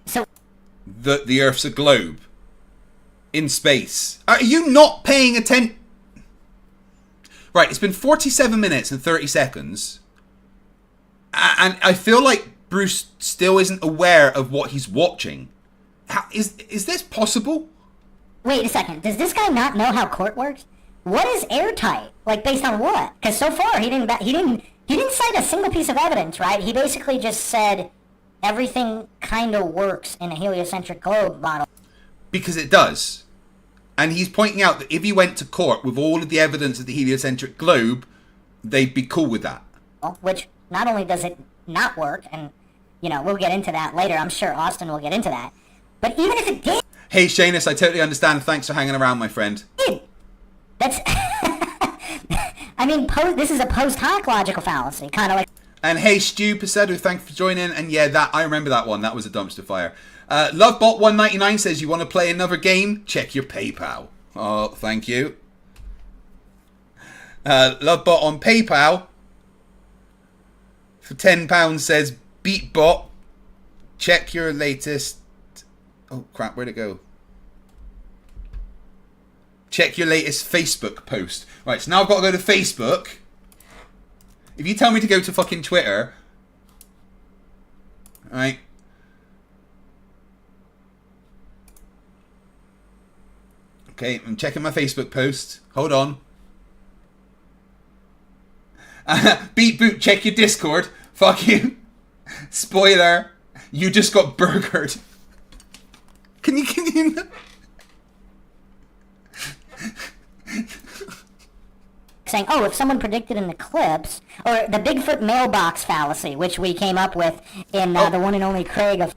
So The Earth's a globe. In space. Are you not paying attention? Right, it's been 47 minutes and 30 seconds. And I feel like Bruce still isn't aware of what he's watching. Is this possible? Wait a second. Does this guy not know how court works? What is airtight? Like, based on what? Because so far he didn't cite a single piece of evidence, right? He basically just said everything kind of works in a heliocentric globe model. Because it does. And he's pointing out that if he went to court with all of the evidence of the heliocentric globe, they'd be cool with that. Which not only does it not work, and, we'll get into that later. I'm sure Austin will get into that. But even if it did... Hey, Seamus, I totally understand. Thanks for hanging around, my friend. That's... I mean, this is a post hoc logical fallacy, kind of like... And hey, Stu Pesedo, thanks for joining. And yeah, I remember that one. That was a dumpster fire. Lovebot199 says, you want to play another game? Check your PayPal. Oh, thank you. Lovebot on PayPal for £10 says, Beatbot, check your latest... Oh, crap, where'd it go? Check your latest Facebook post. Right, so now I've got to go to Facebook. If you tell me to go to fucking Twitter... Alright. Okay, I'm checking my Facebook post. Hold on. Beat Boot, check your Discord. Fuck you. Spoiler. You just got burgered. Can you saying, oh, if someone predicted an eclipse, or the Bigfoot mailbox fallacy, which we came up with in the one and only Craig of...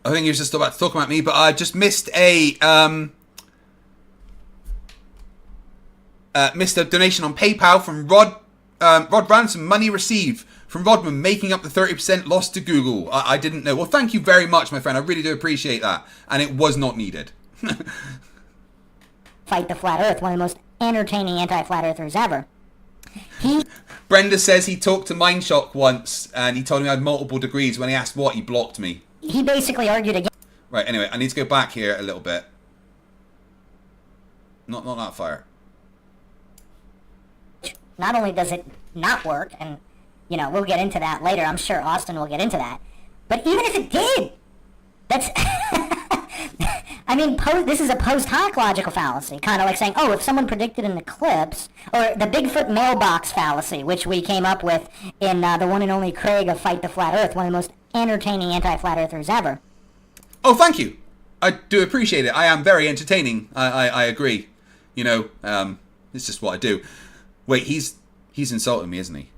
I think he was just about to talk about me, but I just missed a donation on PayPal from Rod Ransom. Money received from Rodman, making up the 30% lost to Google. I didn't know. Well, thank you very much, my friend. I really do appreciate that. And it was not needed. Fight the Flat Earth, one of the most entertaining anti-Flat Earthers ever. Brenda says he talked to Mindshock once, and he told him I had multiple degrees. When he asked what, he blocked me. He basically argued against... Right, anyway, I need to go back here a little bit. Not that far. Not only does it not work, and, you know, we'll get into that later. I'm sure Austin will get into that. But even if it did, that's... I mean, this is a post hoc logical fallacy, kind of like saying, oh, if someone predicted an eclipse, or the Bigfoot mailbox fallacy, which we came up with in the one and only Craig of Fight the Flat Earth, one of the most entertaining anti-Flat Earthers ever. Oh, thank you. I do appreciate it. I am very entertaining. I agree. You know, it's just what I do. Wait, he's insulting me, isn't he?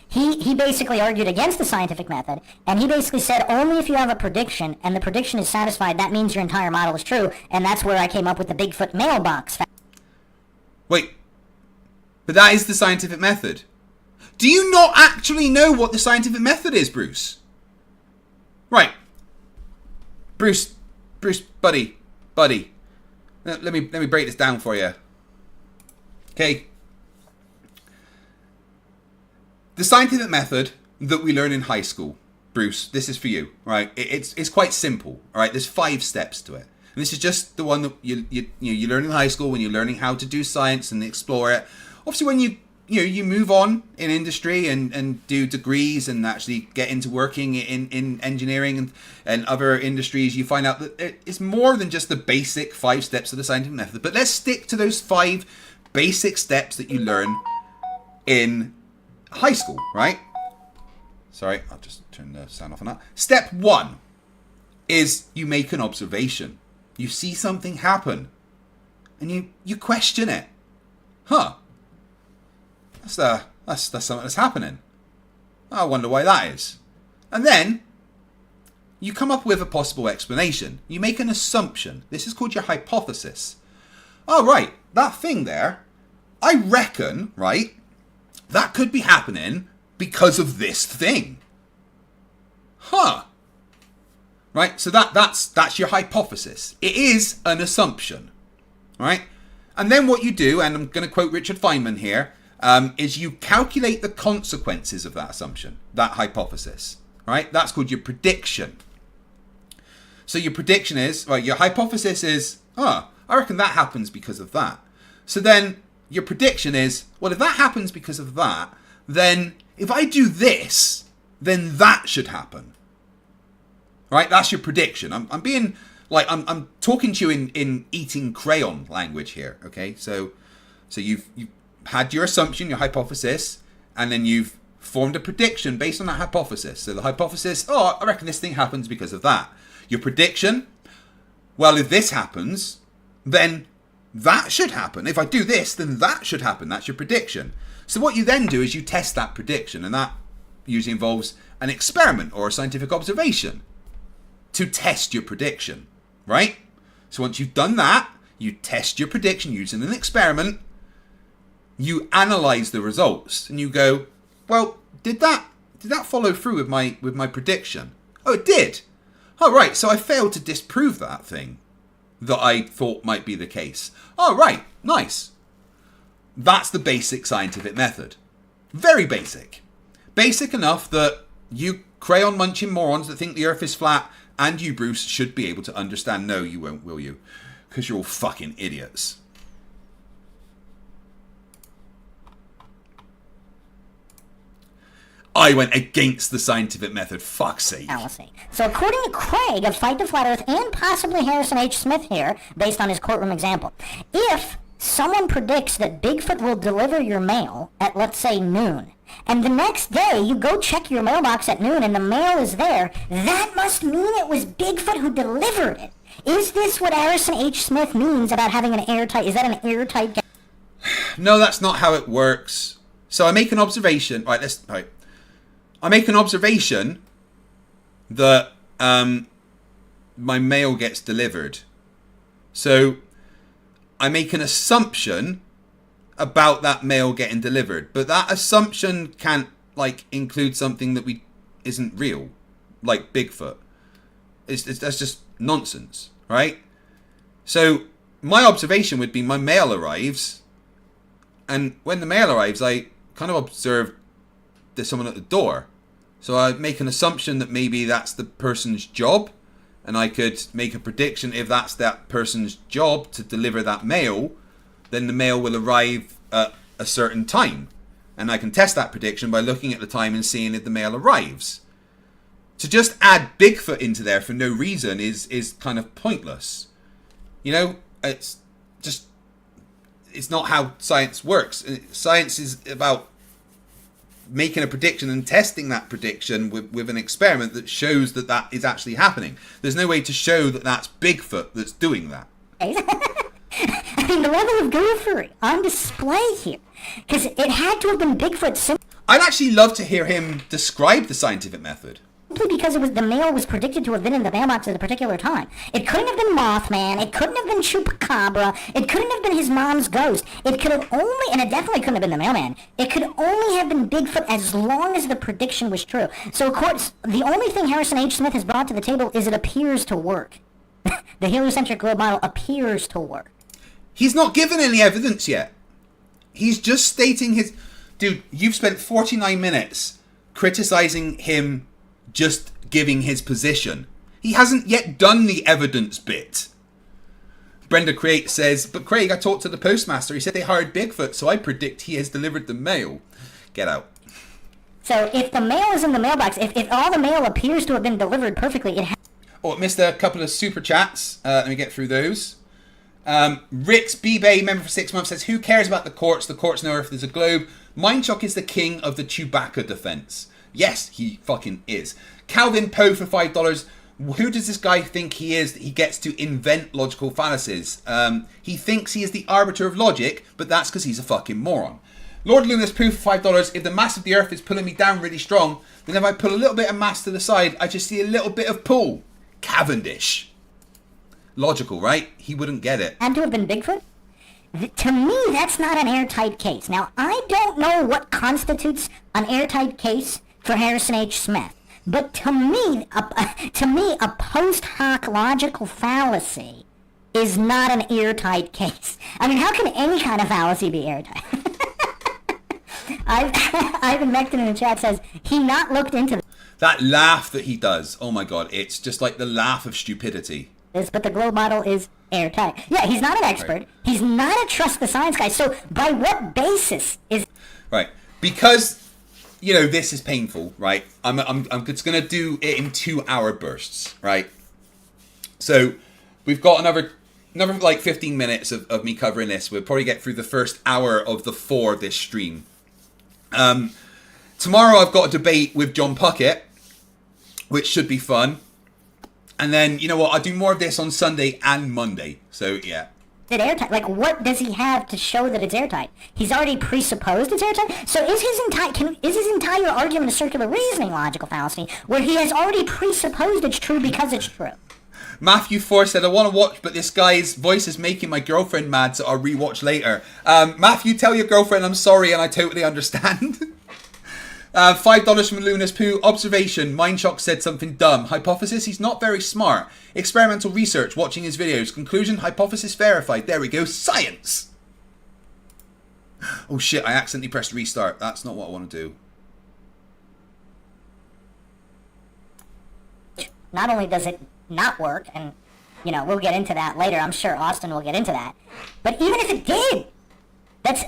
He basically argued against the scientific method, and he basically said only if you have a prediction, and the prediction is satisfied, that means your entire model is true, and that's where I came up with the Bigfoot mailbox. Wait, but that is the scientific method. Do you not actually know what the scientific method is, Bruce? Right. Bruce, buddy. Let me break this down for you. Okay. The scientific method that we learn in high school, Bruce, this is for you, right? It's quite simple, all right? There's 5 steps to it. And this is just the one that you learn in high school when you're learning how to do science and explore it. Obviously, when you move on in industry and do degrees and actually get into working in engineering and other industries, you find out that it's more than just the basic 5 steps of the scientific method. But let's stick to those 5 basic steps that you learn in high school, right? Sorry, I'll just turn the sound off on that. Step 1 is you make an observation. You see something happen, and you question it. Huh? That's something that's happening. I wonder why that is. And then you come up with a possible explanation. You make an assumption. This is called your hypothesis. Oh, right, that thing there, I reckon, right, that could be happening because of this thing. Huh. Right? So that's your hypothesis. It is an assumption. Right? And then what you do, and I'm going to quote Richard Feynman here, is you calculate the consequences of that assumption, that hypothesis. Right? That's called your prediction. So your prediction is, right, your hypothesis is, I reckon that happens because of that. So then your prediction is, well, if that happens because of that, then if I do this, then that should happen. Right? That's your prediction. I'm being like, I'm talking to you in eating crayon language here. Okay? So you've had your assumption, your hypothesis, and then you've formed a prediction based on that hypothesis. So the hypothesis, I reckon this thing happens because of that. Your prediction, well, if this happens, then that should happen. If I do this, then that should happen. That's your prediction. So what you then do is you test that prediction, and that usually involves an experiment or a scientific observation to test your prediction, right? So once you've done that, you test your prediction using an experiment, you analyze the results, and you go, well, did that follow through with my prediction? Oh, it did. Oh, right, so I failed to disprove that thing that I thought might be the case. Oh, right, nice. That's the basic scientific method. Very basic. Basic enough that you crayon munching morons that think the earth is flat and you, Bruce, should be able to understand. No, you won't, will you? Because you're all fucking idiots. I went against the scientific method. Fuck's sake. Fallacy. So according to Craig of Fight the Flat Earth and possibly Harrison H. Smith here, based on his courtroom example, if someone predicts that Bigfoot will deliver your mail at, let's say, noon, and the next day you go check your mailbox at noon and the mail is there, that must mean it was Bigfoot who delivered it. Is this what Harrison H. Smith means about having an airtight, is that an airtight... No, that's not how it works. So I make an observation, right, I make an observation that my mail gets delivered. So I make an assumption about that mail getting delivered, but that assumption can't like include something that isn't real, like Bigfoot. That's just nonsense, right? So my observation would be my mail arrives, and when the mail arrives, I kind of observe there's someone at the door. So I make an assumption that maybe that's the person's job, and I could make a prediction if that's that person's job to deliver that mail, then the mail will arrive at a certain time. And I can test that prediction by looking at the time and seeing if the mail arrives. To just add Bigfoot into there for no reason is kind of pointless. You know, it's not how science works. Science is about making a prediction and testing that prediction with an experiment that shows that is actually happening. There's no way to show that that's Bigfoot that's doing that. I mean, the level of goofery on display here. Because it had to have been Bigfoot I'd actually love to hear him describe the scientific method. simply because the mail was predicted to have been in the mailbox at a particular time. It couldn't have been Mothman. It couldn't have been Chupacabra. It couldn't have been his mom's ghost. It could have only, and it definitely couldn't have been the mailman. It could only have been Bigfoot as long as the prediction was true. So, of course, the only thing Harrison H. Smith has brought to the table is it appears to work. The heliocentric globe model appears to work. He's not given any evidence yet. He's just stating his... Dude, you've spent 49 minutes criticizing him just giving his position. He hasn't yet done the evidence bit. Brenda Craig says, but Craig, I talked to the postmaster. He said they hired Bigfoot, so I predict he has delivered the mail. Get out. So if the mail is in the mailbox, if all the mail appears to have been delivered perfectly, it has... Oh, missed a couple of super chats. Let me get through those. Rick's B-Bay, member for 6 months, says, who cares about the courts? The courts know if there's a globe. Mindshock is the king of the Chewbacca defense. Yes, he fucking is. Calvin Poe for $5. Who does this guy think he is that he gets to invent logical fallacies? He thinks he is the arbiter of logic, but that's because he's a fucking moron. Lord Luna's Pooh for $5. If the mass of the earth is pulling me down really strong, then if I pull a little bit of mass to the side, I just see a little bit of pull. Cavendish. Logical, right? He wouldn't get it. Had to have been Bigfoot? To me, that's not an airtight case. Now, I don't know what constitutes an airtight case for Harrison H. Smith, but to me, a post hoc logical fallacy is not an airtight case. I mean, how can any kind of fallacy be airtight? Ivan Mecton in the chat says he not looked into that laugh that he does. Oh my god, it's just like the laugh of stupidity. this, but the globe model is airtight. Yeah, he's not an expert. Right. He's not a trust the science guy. So by what basis is... Right, because, you know, this is painful, right? I'm just going to do it in 2-hour bursts, right? So we've got another like 15 minutes of me covering this. We'll probably get through the first hour of the 4 of this stream. Tomorrow I've got a debate with John Puckett, which should be fun. And then, you know what, I'll do more of this on Sunday and Monday. So, yeah. Is it airtight? Like, what does he have to show that it's airtight? He's already presupposed it's airtight? So is his entire argument a circular reasoning logical fallacy, where he has already presupposed it's true because it's true? Matthew 4 said, I want to watch, but this guy's voice is making my girlfriend mad, so I'll rewatch later. Matthew, tell your girlfriend I'm sorry, and I totally understand. $5 from Luna's Poo. Observation. Mindshock said something dumb. Hypothesis. He's not very smart. Experimental research. Watching his videos. Conclusion. Hypothesis verified. There we go. Science. Oh shit. I accidentally pressed restart. That's not what I want to do. Not only does it not work, and, you know, we'll get into that later. I'm sure Austin will get into that. But even if it did, that's...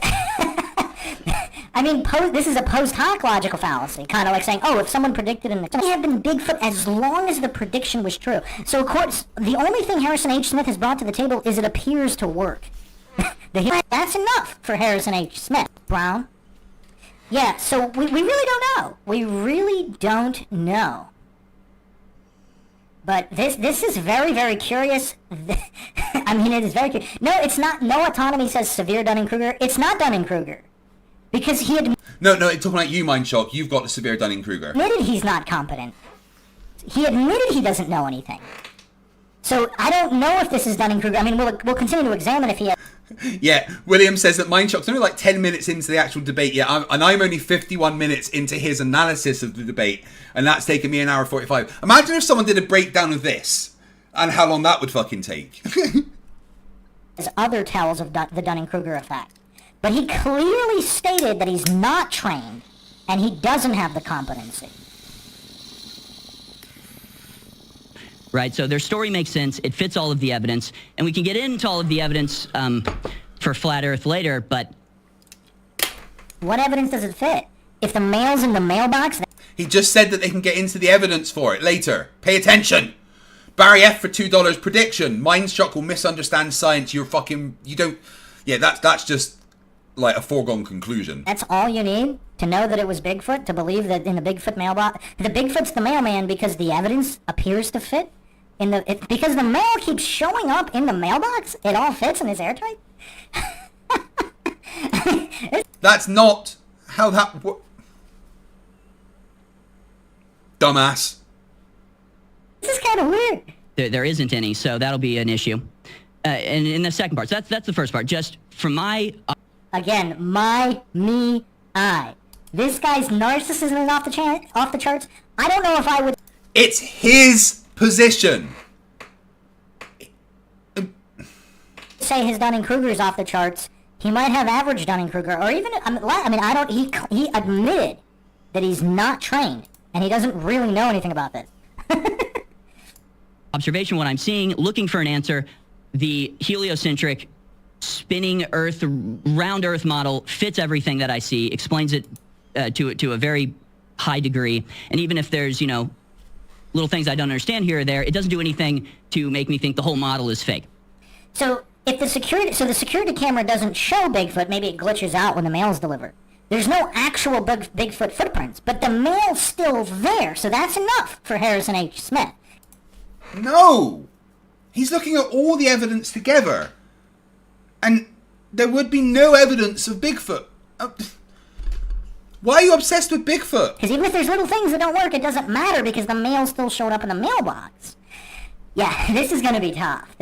I mean, this is a post hoc logical fallacy, kind of like saying, oh, if someone predicted it may have been Bigfoot as long as the prediction was true. So, of course, the only thing Harrison H. Smith has brought to the table is it appears to work. That's enough for Harrison H. Smith. Brown? Yeah, so we really don't know. We really don't know. But this is very, very curious. I mean, it is very curious. No, it's not. No Autonomy says severe Dunning-Kruger. It's not Dunning-Kruger. Because he No, it's talking about you, Mindshock. You've got the severe Dunning-Kruger. admitted he's not competent. He admitted he doesn't know anything. So I don't know if this is Dunning-Kruger. I mean, we'll continue to examine if he has... Yeah, William says that Mindshock's only like 10 minutes into the actual debate yet, and I'm only 51 minutes into his analysis of the debate, and that's taken me an hour 45. Imagine if someone did a breakdown of this, and how long that would fucking take. There's other tells of the Dunning-Kruger effect. But he clearly stated that he's not trained, and he doesn't have the competency. Right, so their story makes sense, it fits all of the evidence, and we can get into all of the evidence for Flat Earth later, but... What evidence does it fit? If the mail's in the mailbox... He just said that they can get into the evidence for it later. Pay attention! Barry F for $2 prediction. Mindshock will misunderstand science. You don't... Yeah, that's just like a foregone conclusion. That's all you need to know that it was Bigfoot, to believe that in the Bigfoot mailbox... The Bigfoot's the mailman because the evidence appears to fit? Because the mail keeps showing up in the mailbox? It all fits and is airtight? That's not how that dumbass. This is kind of weird. There isn't any, so that'll be an issue. And in the second part, so that's the first part. Just from my... Again, I. This guy's narcissism is off the charts. I don't know if I would... It's his position. Say his Dunning-Kruger is off the charts. He might have average Dunning-Kruger, or even... He admitted that he's not trained, and he doesn't really know anything about this. Observation, what I'm seeing, looking for an answer, the heliocentric spinning Earth, round Earth model fits everything that I see, explains it to a very high degree, and even if there's, little things I don't understand here or there, it doesn't do anything to make me think the whole model is fake. So if the security camera doesn't show Bigfoot, maybe it glitches out when the mail's delivered. There's no actual Bigfoot footprints, but the mail's still there, so that's enough for Harrison H. Smith. No! He's looking at all the evidence together. And there would be no evidence of Bigfoot. Why are you obsessed with Bigfoot? Because even if there's little things that don't work, it doesn't matter because the mail still showed up in the mailbox. Yeah, this is going to be tough.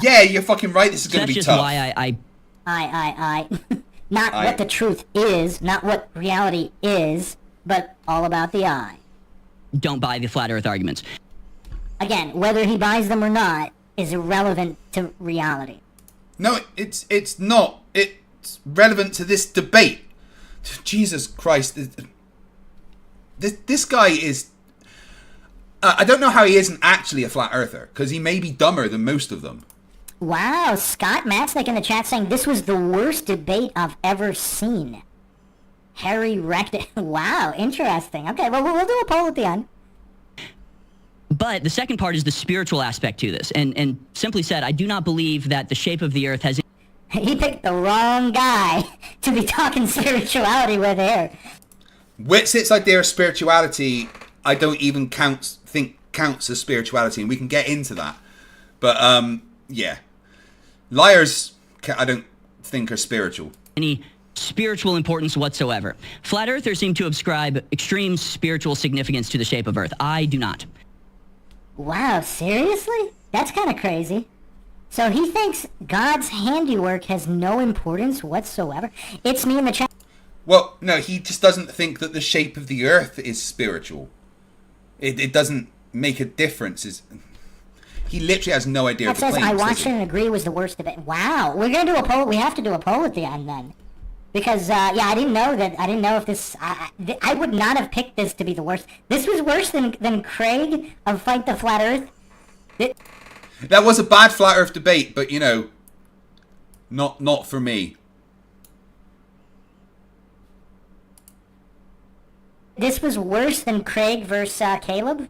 Yeah, you're fucking right. This is going to be tough. That's just why Not what the truth is, not what reality is, but all about the I. Don't buy the flat Earth arguments. Again, whether he buys them or not is irrelevant to reality. No, it's not. It's relevant to this debate. Jesus Christ. This guy is... I don't know how he isn't actually a flat earther, because he may be dumber than most of them. Wow, Scott Matznick in the chat saying this was the worst debate I've ever seen. Harry wrecked it. Wow, interesting. Okay, well, we'll do a poll at the end. But the second part is the spiritual aspect to this. And simply said, I do not believe that the shape of the Earth has... He picked the wrong guy to be talking spirituality with here. Witsit's idea of spirituality, I don't even think counts as spirituality, and we can get into that. But, yeah. Liars, I don't think are spiritual. Any spiritual importance whatsoever. Flat Earthers seem to ascribe extreme spiritual significance to the shape of Earth. I do not. Wow, seriously? That's kind of crazy. So he thinks God's handiwork has no importance whatsoever? It's me in the chat. Well, no, he just doesn't think that the shape of the Earth is spiritual. It doesn't make a difference. He literally has no idea. That says, I watched it and agree was the worst debate. Wow, we're going to do a poll. We have to do a poll at the end then. Because, yeah, I didn't know if this... I would not have picked this to be the worst. This was worse than Craig of Fight the Flat Earth. That was a bad flat Earth debate, but, not for me. This was worse than Craig versus Caleb?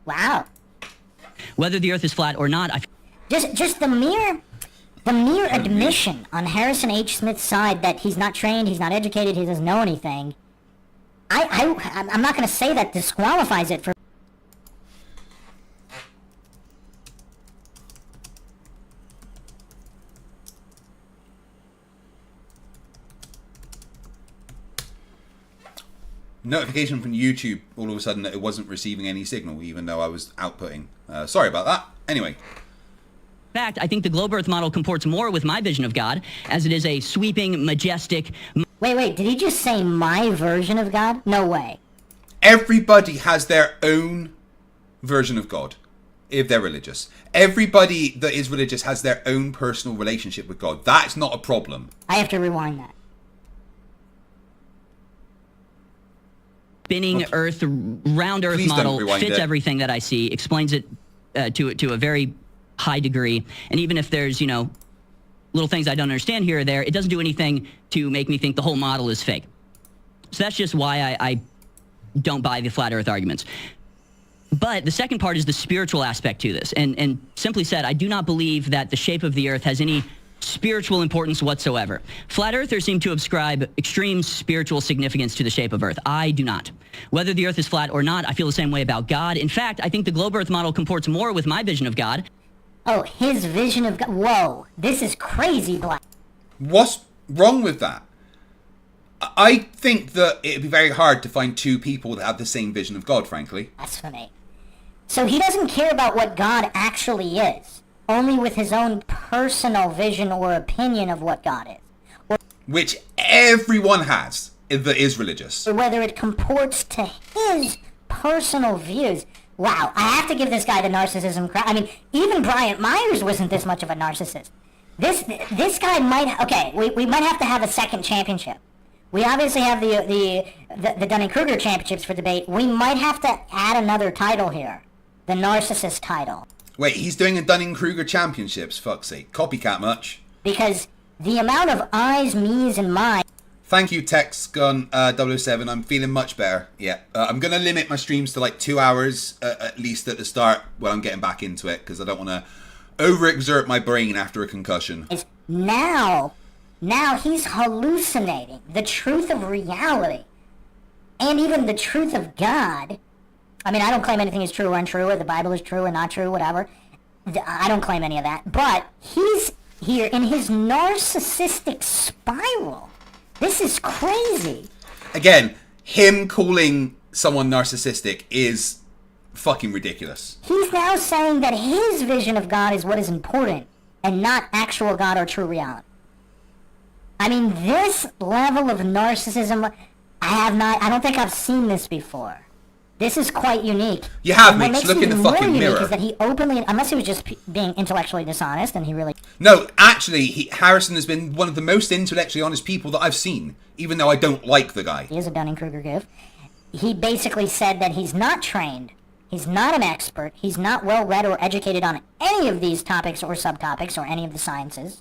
Wow. Whether the Earth is flat or not, Just the mere... The mere admission on Harrison H. Smith's side that he's not trained, he's not educated, he doesn't know anything, I'm not going to say that disqualifies it for... Notification from YouTube all of a sudden that it wasn't receiving any signal, even though I was outputting. Sorry about that. Anyway. In fact, I think the globe Earth model comports more with my vision of God, as it is a sweeping, majestic... Wait, did he just say my version of God? No way. Everybody has their own version of God, if they're religious. Everybody that is religious has their own personal relationship with God. That's not a problem. I have to rewind that. Spinning Earth, round Earth Please don't model rewind fits it. everything that I see, explains it to a very high degree, and even if there's, little things I don't understand here or there, it doesn't do anything to make me think the whole model is fake. So that's just why I don't buy the flat Earth arguments. But the second part is the spiritual aspect to this, and simply said, I do not believe that the shape of the Earth has any spiritual importance whatsoever. Flat Earthers seem to ascribe extreme spiritual significance to the shape of Earth. I do not. Whether the Earth is flat or not, I feel the same way about God. In fact, I think the globe Earth model comports more with my vision of God. Oh, his vision of God. Whoa, this is crazy, Black. What's wrong with that? I think that it'd be very hard to find two people that have the same vision of God, frankly. Blasphemy. So he doesn't care about what God actually is, only with his own personal vision or opinion of what God is. Which everyone has that is religious. Or whether it comports to his personal views. Wow, I have to give this guy the narcissism crap. I mean, even Bryant Myers wasn't this much of a narcissist. This guy might... Okay, we might have to have a second championship. We obviously have the Dunning-Kruger championships for debate. We might have to add another title here. The narcissist title. Wait, he's doing a Dunning-Kruger championships, fuck's sake. Copycat much? Because the amount of I's, me's, and my... Thank you, TexGun 007. I'm feeling much better. Yeah, I'm going to limit my streams to like 2 hours at least at the start when I'm getting back into it, because I don't want to overexert my brain after a concussion. Now he's hallucinating the truth of reality and even the truth of God. I mean, I don't claim anything is true or untrue, or the Bible is true or not true, whatever. I don't claim any of that. But he's here in his narcissistic spiral. This is crazy. Again, him calling someone narcissistic is fucking ridiculous. He's now saying that his vision of God is what is important and not actual God or true reality. I mean, this level of narcissism, I don't think I've seen this before. This is quite unique. You have, and mate. What makes Look in it the more fucking unique mirror. is that he openly, unless he was just being intellectually dishonest, and he really... No, actually, Harrison has been one of the most intellectually honest people that I've seen, even though I don't like the guy. He is a Dunning-Kruger gift. He basically said that he's not trained, he's not an expert, he's not well-read or educated on any of these topics or subtopics or any of the sciences,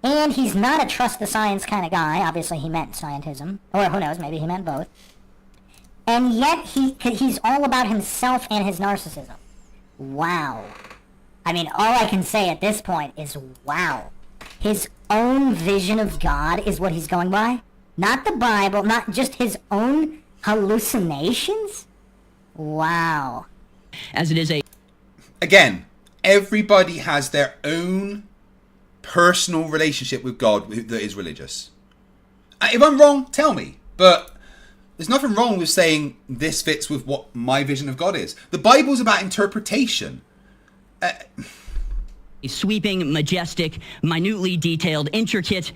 and he's not a trust the science kind of guy. Obviously, he meant scientism, or who knows, maybe he meant both. And yet, he's all about himself and his narcissism. Wow. I mean, all I can say at this point is wow. His own vision of God is what he's going by? Not the Bible, not just his own hallucinations? Wow. As it is a... Again, everybody has their own personal relationship with God that is religious. If I'm wrong, tell me. But... there's nothing wrong with saying this fits with what my vision of God is. The Bible's about interpretation. Sweeping, majestic, minutely detailed, intricate.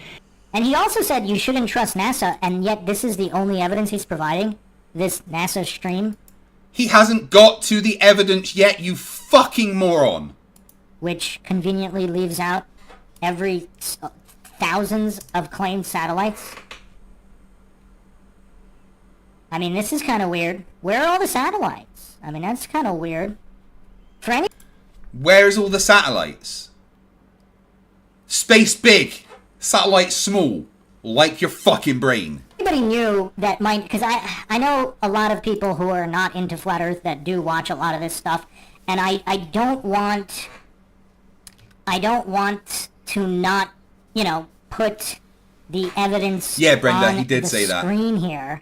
And he also said you shouldn't trust NASA, and yet this is the only evidence he's providing? This NASA stream? He hasn't got to the evidence yet, you fucking moron. Which conveniently leaves out every thousands of claimed satellites? I mean, this is kind of weird. Where are all the satellites? I mean, that's kind of weird. For any... Where's all the satellites? Space big, satellite small, like your fucking brain. Anybody knew that because I know a lot of people who are not into Flat Earth that do watch a lot of this stuff, and I don't want to not, put the evidence Yeah, Brenda, on he did the say that. screen here.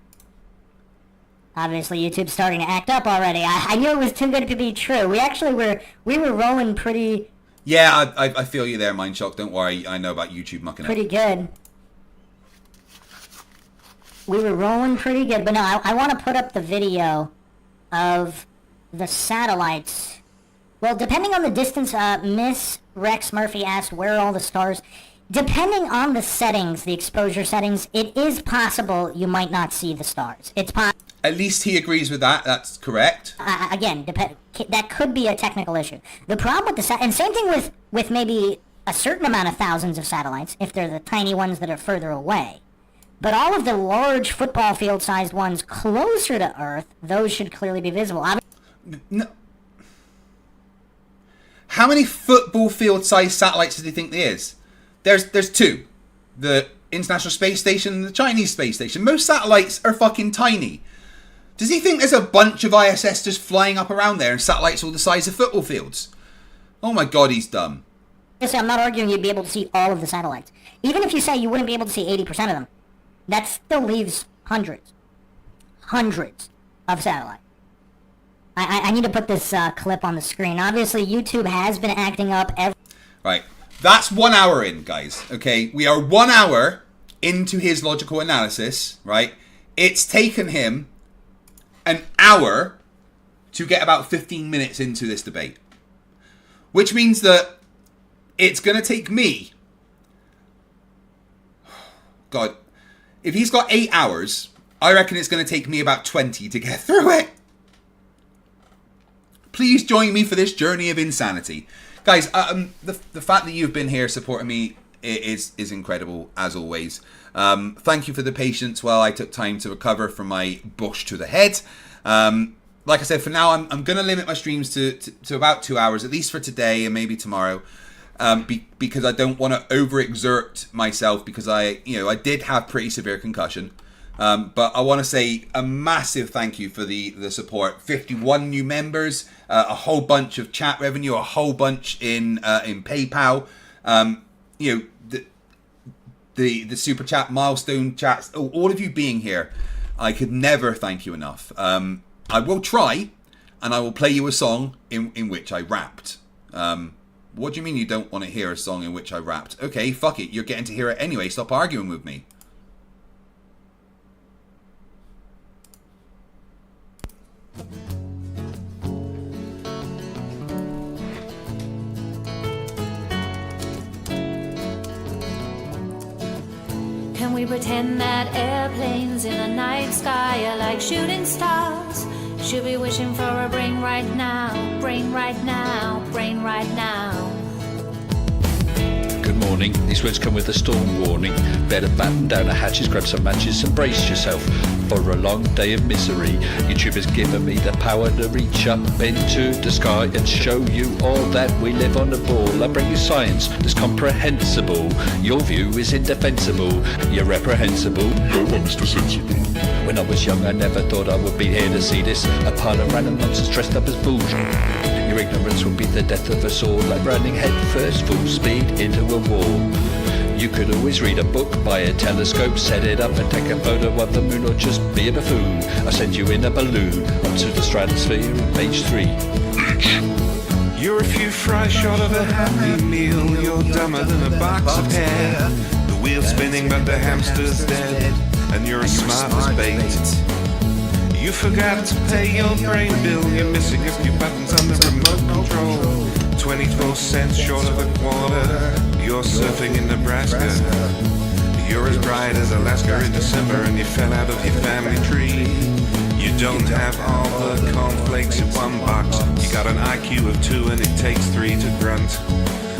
Obviously, YouTube's starting to act up already. I knew it was too good to be true. We were rolling pretty... Yeah, I feel you there, Mindshock. Don't worry. I know about YouTube mucking pretty up. good. We were rolling pretty good, but no, I want to put up the video of the satellites. Well, depending on the distance, Miss Rex Murphy asked, where are all the stars? Depending on the settings, the exposure settings, it is possible you might not see the stars. It's possible. At least he agrees with that. That's correct. Again, that could be a technical issue. The problem with and same thing with maybe a certain amount of thousands of satellites, if they're the tiny ones that are further away. But all of the large football field-sized ones closer to Earth, those should clearly be visible. No. How many football field-sized satellites do you think there is? There's two. The International Space Station and the Chinese Space Station. Most satellites are fucking tiny. Does he think there's a bunch of ISS just flying up around there and satellites all the size of football fields? Oh my god, he's dumb. I'm not arguing you'd be able to see all of the satellites. Even if you say you wouldn't be able to see 80% of them, that still leaves hundreds of satellites. I need to put this clip on the screen. Obviously, YouTube has been acting up Right. That's 1 hour in, guys. Okay, we are 1 hour into his logical analysis, right? It's taken him an hour to get about 15 minutes into this debate. Which means that it's going to take me... God. If he's got 8 hours, I reckon it's going to take me about 20 to get through it. Please join me for this journey of insanity. Guys, the fact that you've been here supporting me is incredible, as always. Thank you for the patience while I took time to recover from my bush to the head. Like I said, for now, I'm going to limit my streams to about 2 hours, at least for today and maybe tomorrow. Because I don't want to overexert myself, because I did have pretty severe concussion. But I want to say a massive thank you for the support. 51 new members, a whole bunch of chat revenue, a whole bunch in PayPal. The super chat, milestone chats, all of you being here. I could never thank you enough. I will try, and I will play you a song in which I rapped. What do you mean you don't want to hear a song in which I rapped? Okay, fuck it. You're getting to hear it anyway. Stop arguing with me. Can we pretend that airplanes in the night sky are like shooting stars? Should be wishing for a brain right now, brain right now, brain right now. Good morning. These words come with a storm warning. Better batten down the hatches, grab some matches and brace yourself for a long day of misery. YouTube has given me the power to reach up into the sky and show you all that we live on the ball. I bring you science that's comprehensible. Your view is indefensible. You're reprehensible. Go on, Mr. Sensible. When I was young, I never thought I would be here to see this. A pile of random nonsense dressed up as bullshit. Your ignorance will be the death of us all, like running head first full speed into a wall. You could always read a book, buy a telescope, set it up and take a photo of the moon, or just be a buffoon. I send you in a balloon up to the stratosphere on page 3. You're a few fries short of a Happy Meal. You're dumber than a box of hair. The wheel's spinning but the hamster's dead, and you're as smart as bait. You forgot to pay your brain bill. You're missing a few buttons on the remote control. 24 cents short of a quarter. You're surfing in Nebraska. You're as bright as Alaska in December, and you fell out of your family tree. You don't have all the cornflakes in one box. You got an IQ of 2 and it takes 3 to grunt.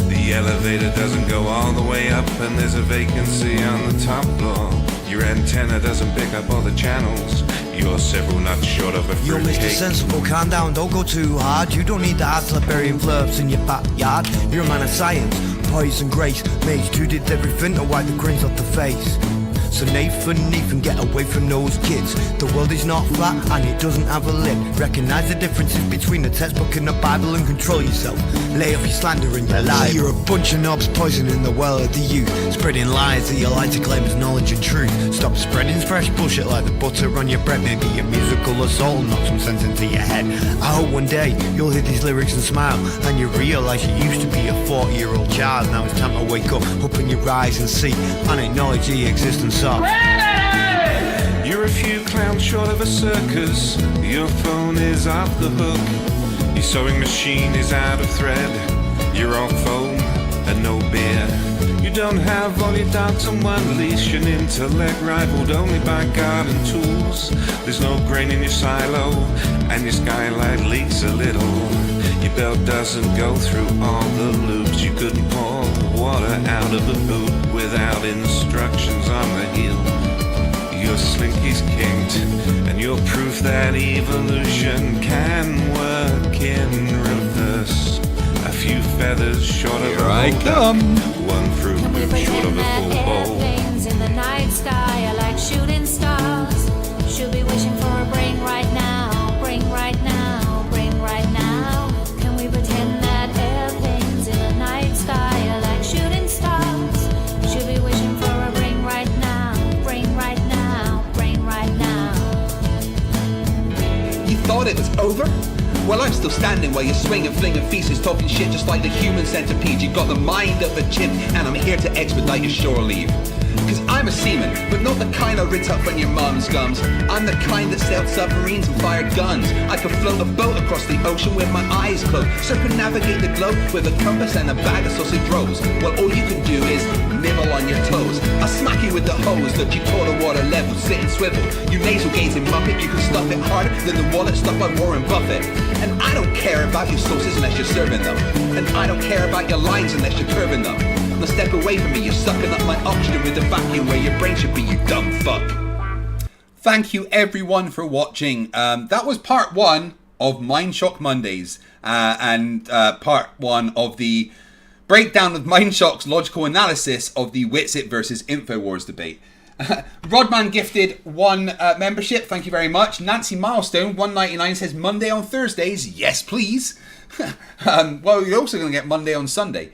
The elevator doesn't go all the way up, and there's a vacancy on the top floor. Your antenna doesn't pick up all the channels. You're several nuts short of a fruit You're Mr. cake. Sensible, calm down, don't go too hard. You don't need to ask the burying Flerfs in your backyard. You're a man of science, poise and grace. Mage 2 did everything to wipe the grins off the face. So Nathan, get away from those kids. The world is not flat and it doesn't have a lid. Recognise the differences between the textbook and the Bible and control yourself. Lay off your slander and your lies. You're a bunch of knobs poisoning the well of the youth, spreading lies that you like to claim as knowledge and truth. Stop spreading fresh bullshit like the butter on your bread. Maybe a musical assault and knock some sense into your head. I hope one day you'll hear these lyrics and smile, and you realise you used to be a 40-year-old child. Now it's time to wake up, open your eyes and see, and acknowledge the existence of. You're a few clowns short of a circus. Your phone is off the hook. Your sewing machine is out of thread. You're all foam and no beer. You don't have all your dogs on one leash. An intellect rivaled only by garden tools. There's no grain in your silo, and your skylight leaks a little. Your belt doesn't go through all the loops. You couldn't pour water out of a boot without instructions on the heel. Your slinky's kinked, and you're proof that evolution can work in reverse. A few feathers short of Here I come. One fruit Can we loop short pretend of a that full bowl. airplanes in the night sky are like shooting stars? Should be wishing for a brain right now, brain right now, brain right now. Can we pretend that airplanes in the night sky are like shooting stars? Should be wishing for a brain right now, brain right now, brain right now. You thought it was over? Well, I'm still standing while you're swinging, flinging feces, talking shit just like the human centipede. You've got the mind of a chimp, and I'm here to expedite your shore leave. Cause I'm a seaman, but not the kind I rinse up on your mum's gums. I'm the kind that sailed submarines and fired guns. I could float a boat across the ocean with my eyes closed, circumnavigate the globe with a compass and a bag of sausage rolls. Well, all you can do is nibble on your toes. I'll smack you with the hose that you taught a water level, sit and swivel. You nasal gazing muppet, you can stuff it harder than the wallet stuffed by Warren Buffett. And I don't care about your sauces unless you're serving them. And I don't care about your lines unless you're curving them. Now step away from me, you're sucking up my oxygen with the vacuum where your brain should be, you dumb fuck. Thank you everyone for watching. That was part 1 of Mindshock Mondays, and part 1 of the breakdown of Mindshock's logical analysis of the Witsit versus Infowars debate. Rodman gifted 1 membership, thank you very much. Nancy Milestone 199 says Monday on Thursdays, yes please. Well, you're also going to get Monday on Sunday.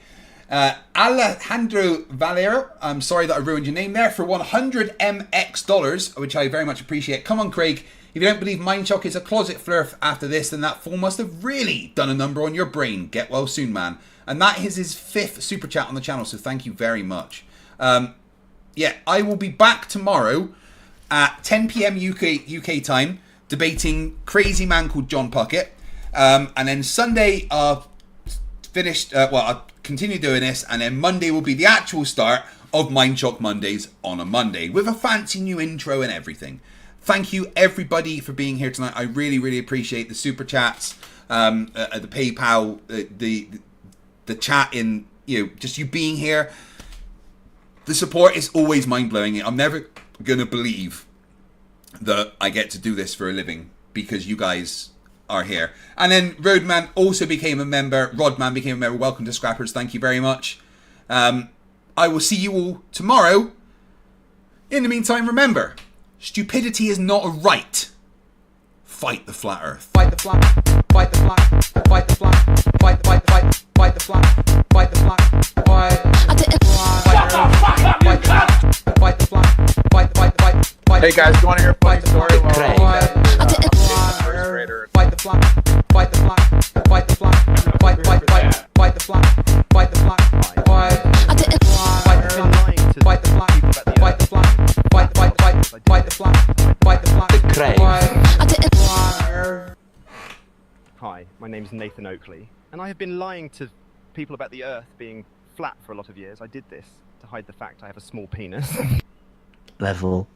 Alejandro Valero, I'm sorry that I ruined your name there, for $100 MX, which I very much appreciate. Come on, Craig. If you don't believe Mindshock is a closet Flerf after this, then that fool must have really done a number on your brain. Get well soon, man. And that is his 5th super chat on the channel, so thank you very much. Yeah, I will be back tomorrow at 10 p.m. UK time, debating crazy man called John Puckett. And then Sunday, I'll continue doing this, and then Monday will be the actual start of Mindshock Mondays on a Monday, with a fancy new intro and everything. Thank you everybody for being here tonight. I really, really appreciate the super chats, the PayPal, the chat, in just you being here. The support is always mind-blowing. I'm never gonna believe that I get to do this for a living because you guys are here. And then Roadman also became a member. Rodman became a member. Welcome to Scrappers. Thank you very much. I will see you all tomorrow. In the meantime, remember, stupidity is not a right. Fight the flat earth. Fight the flat. Fight the flat. Fight the flat. Fight the flat. Fight the flat. Fight the flat. Fight the flat. Hey guys, you want to hear a funny story? Fight the flat. Fight the flat. Fight the flat. Fight the flat. Fight the flat. Fight the flat. Fight the flat. Fight the flat. Fight the flat. Fight the flat. Hi, my name's Nathan Oakley, and I have been lying to people about the Earth being flat for a lot of years. I did this to hide the fact I have a small penis. Level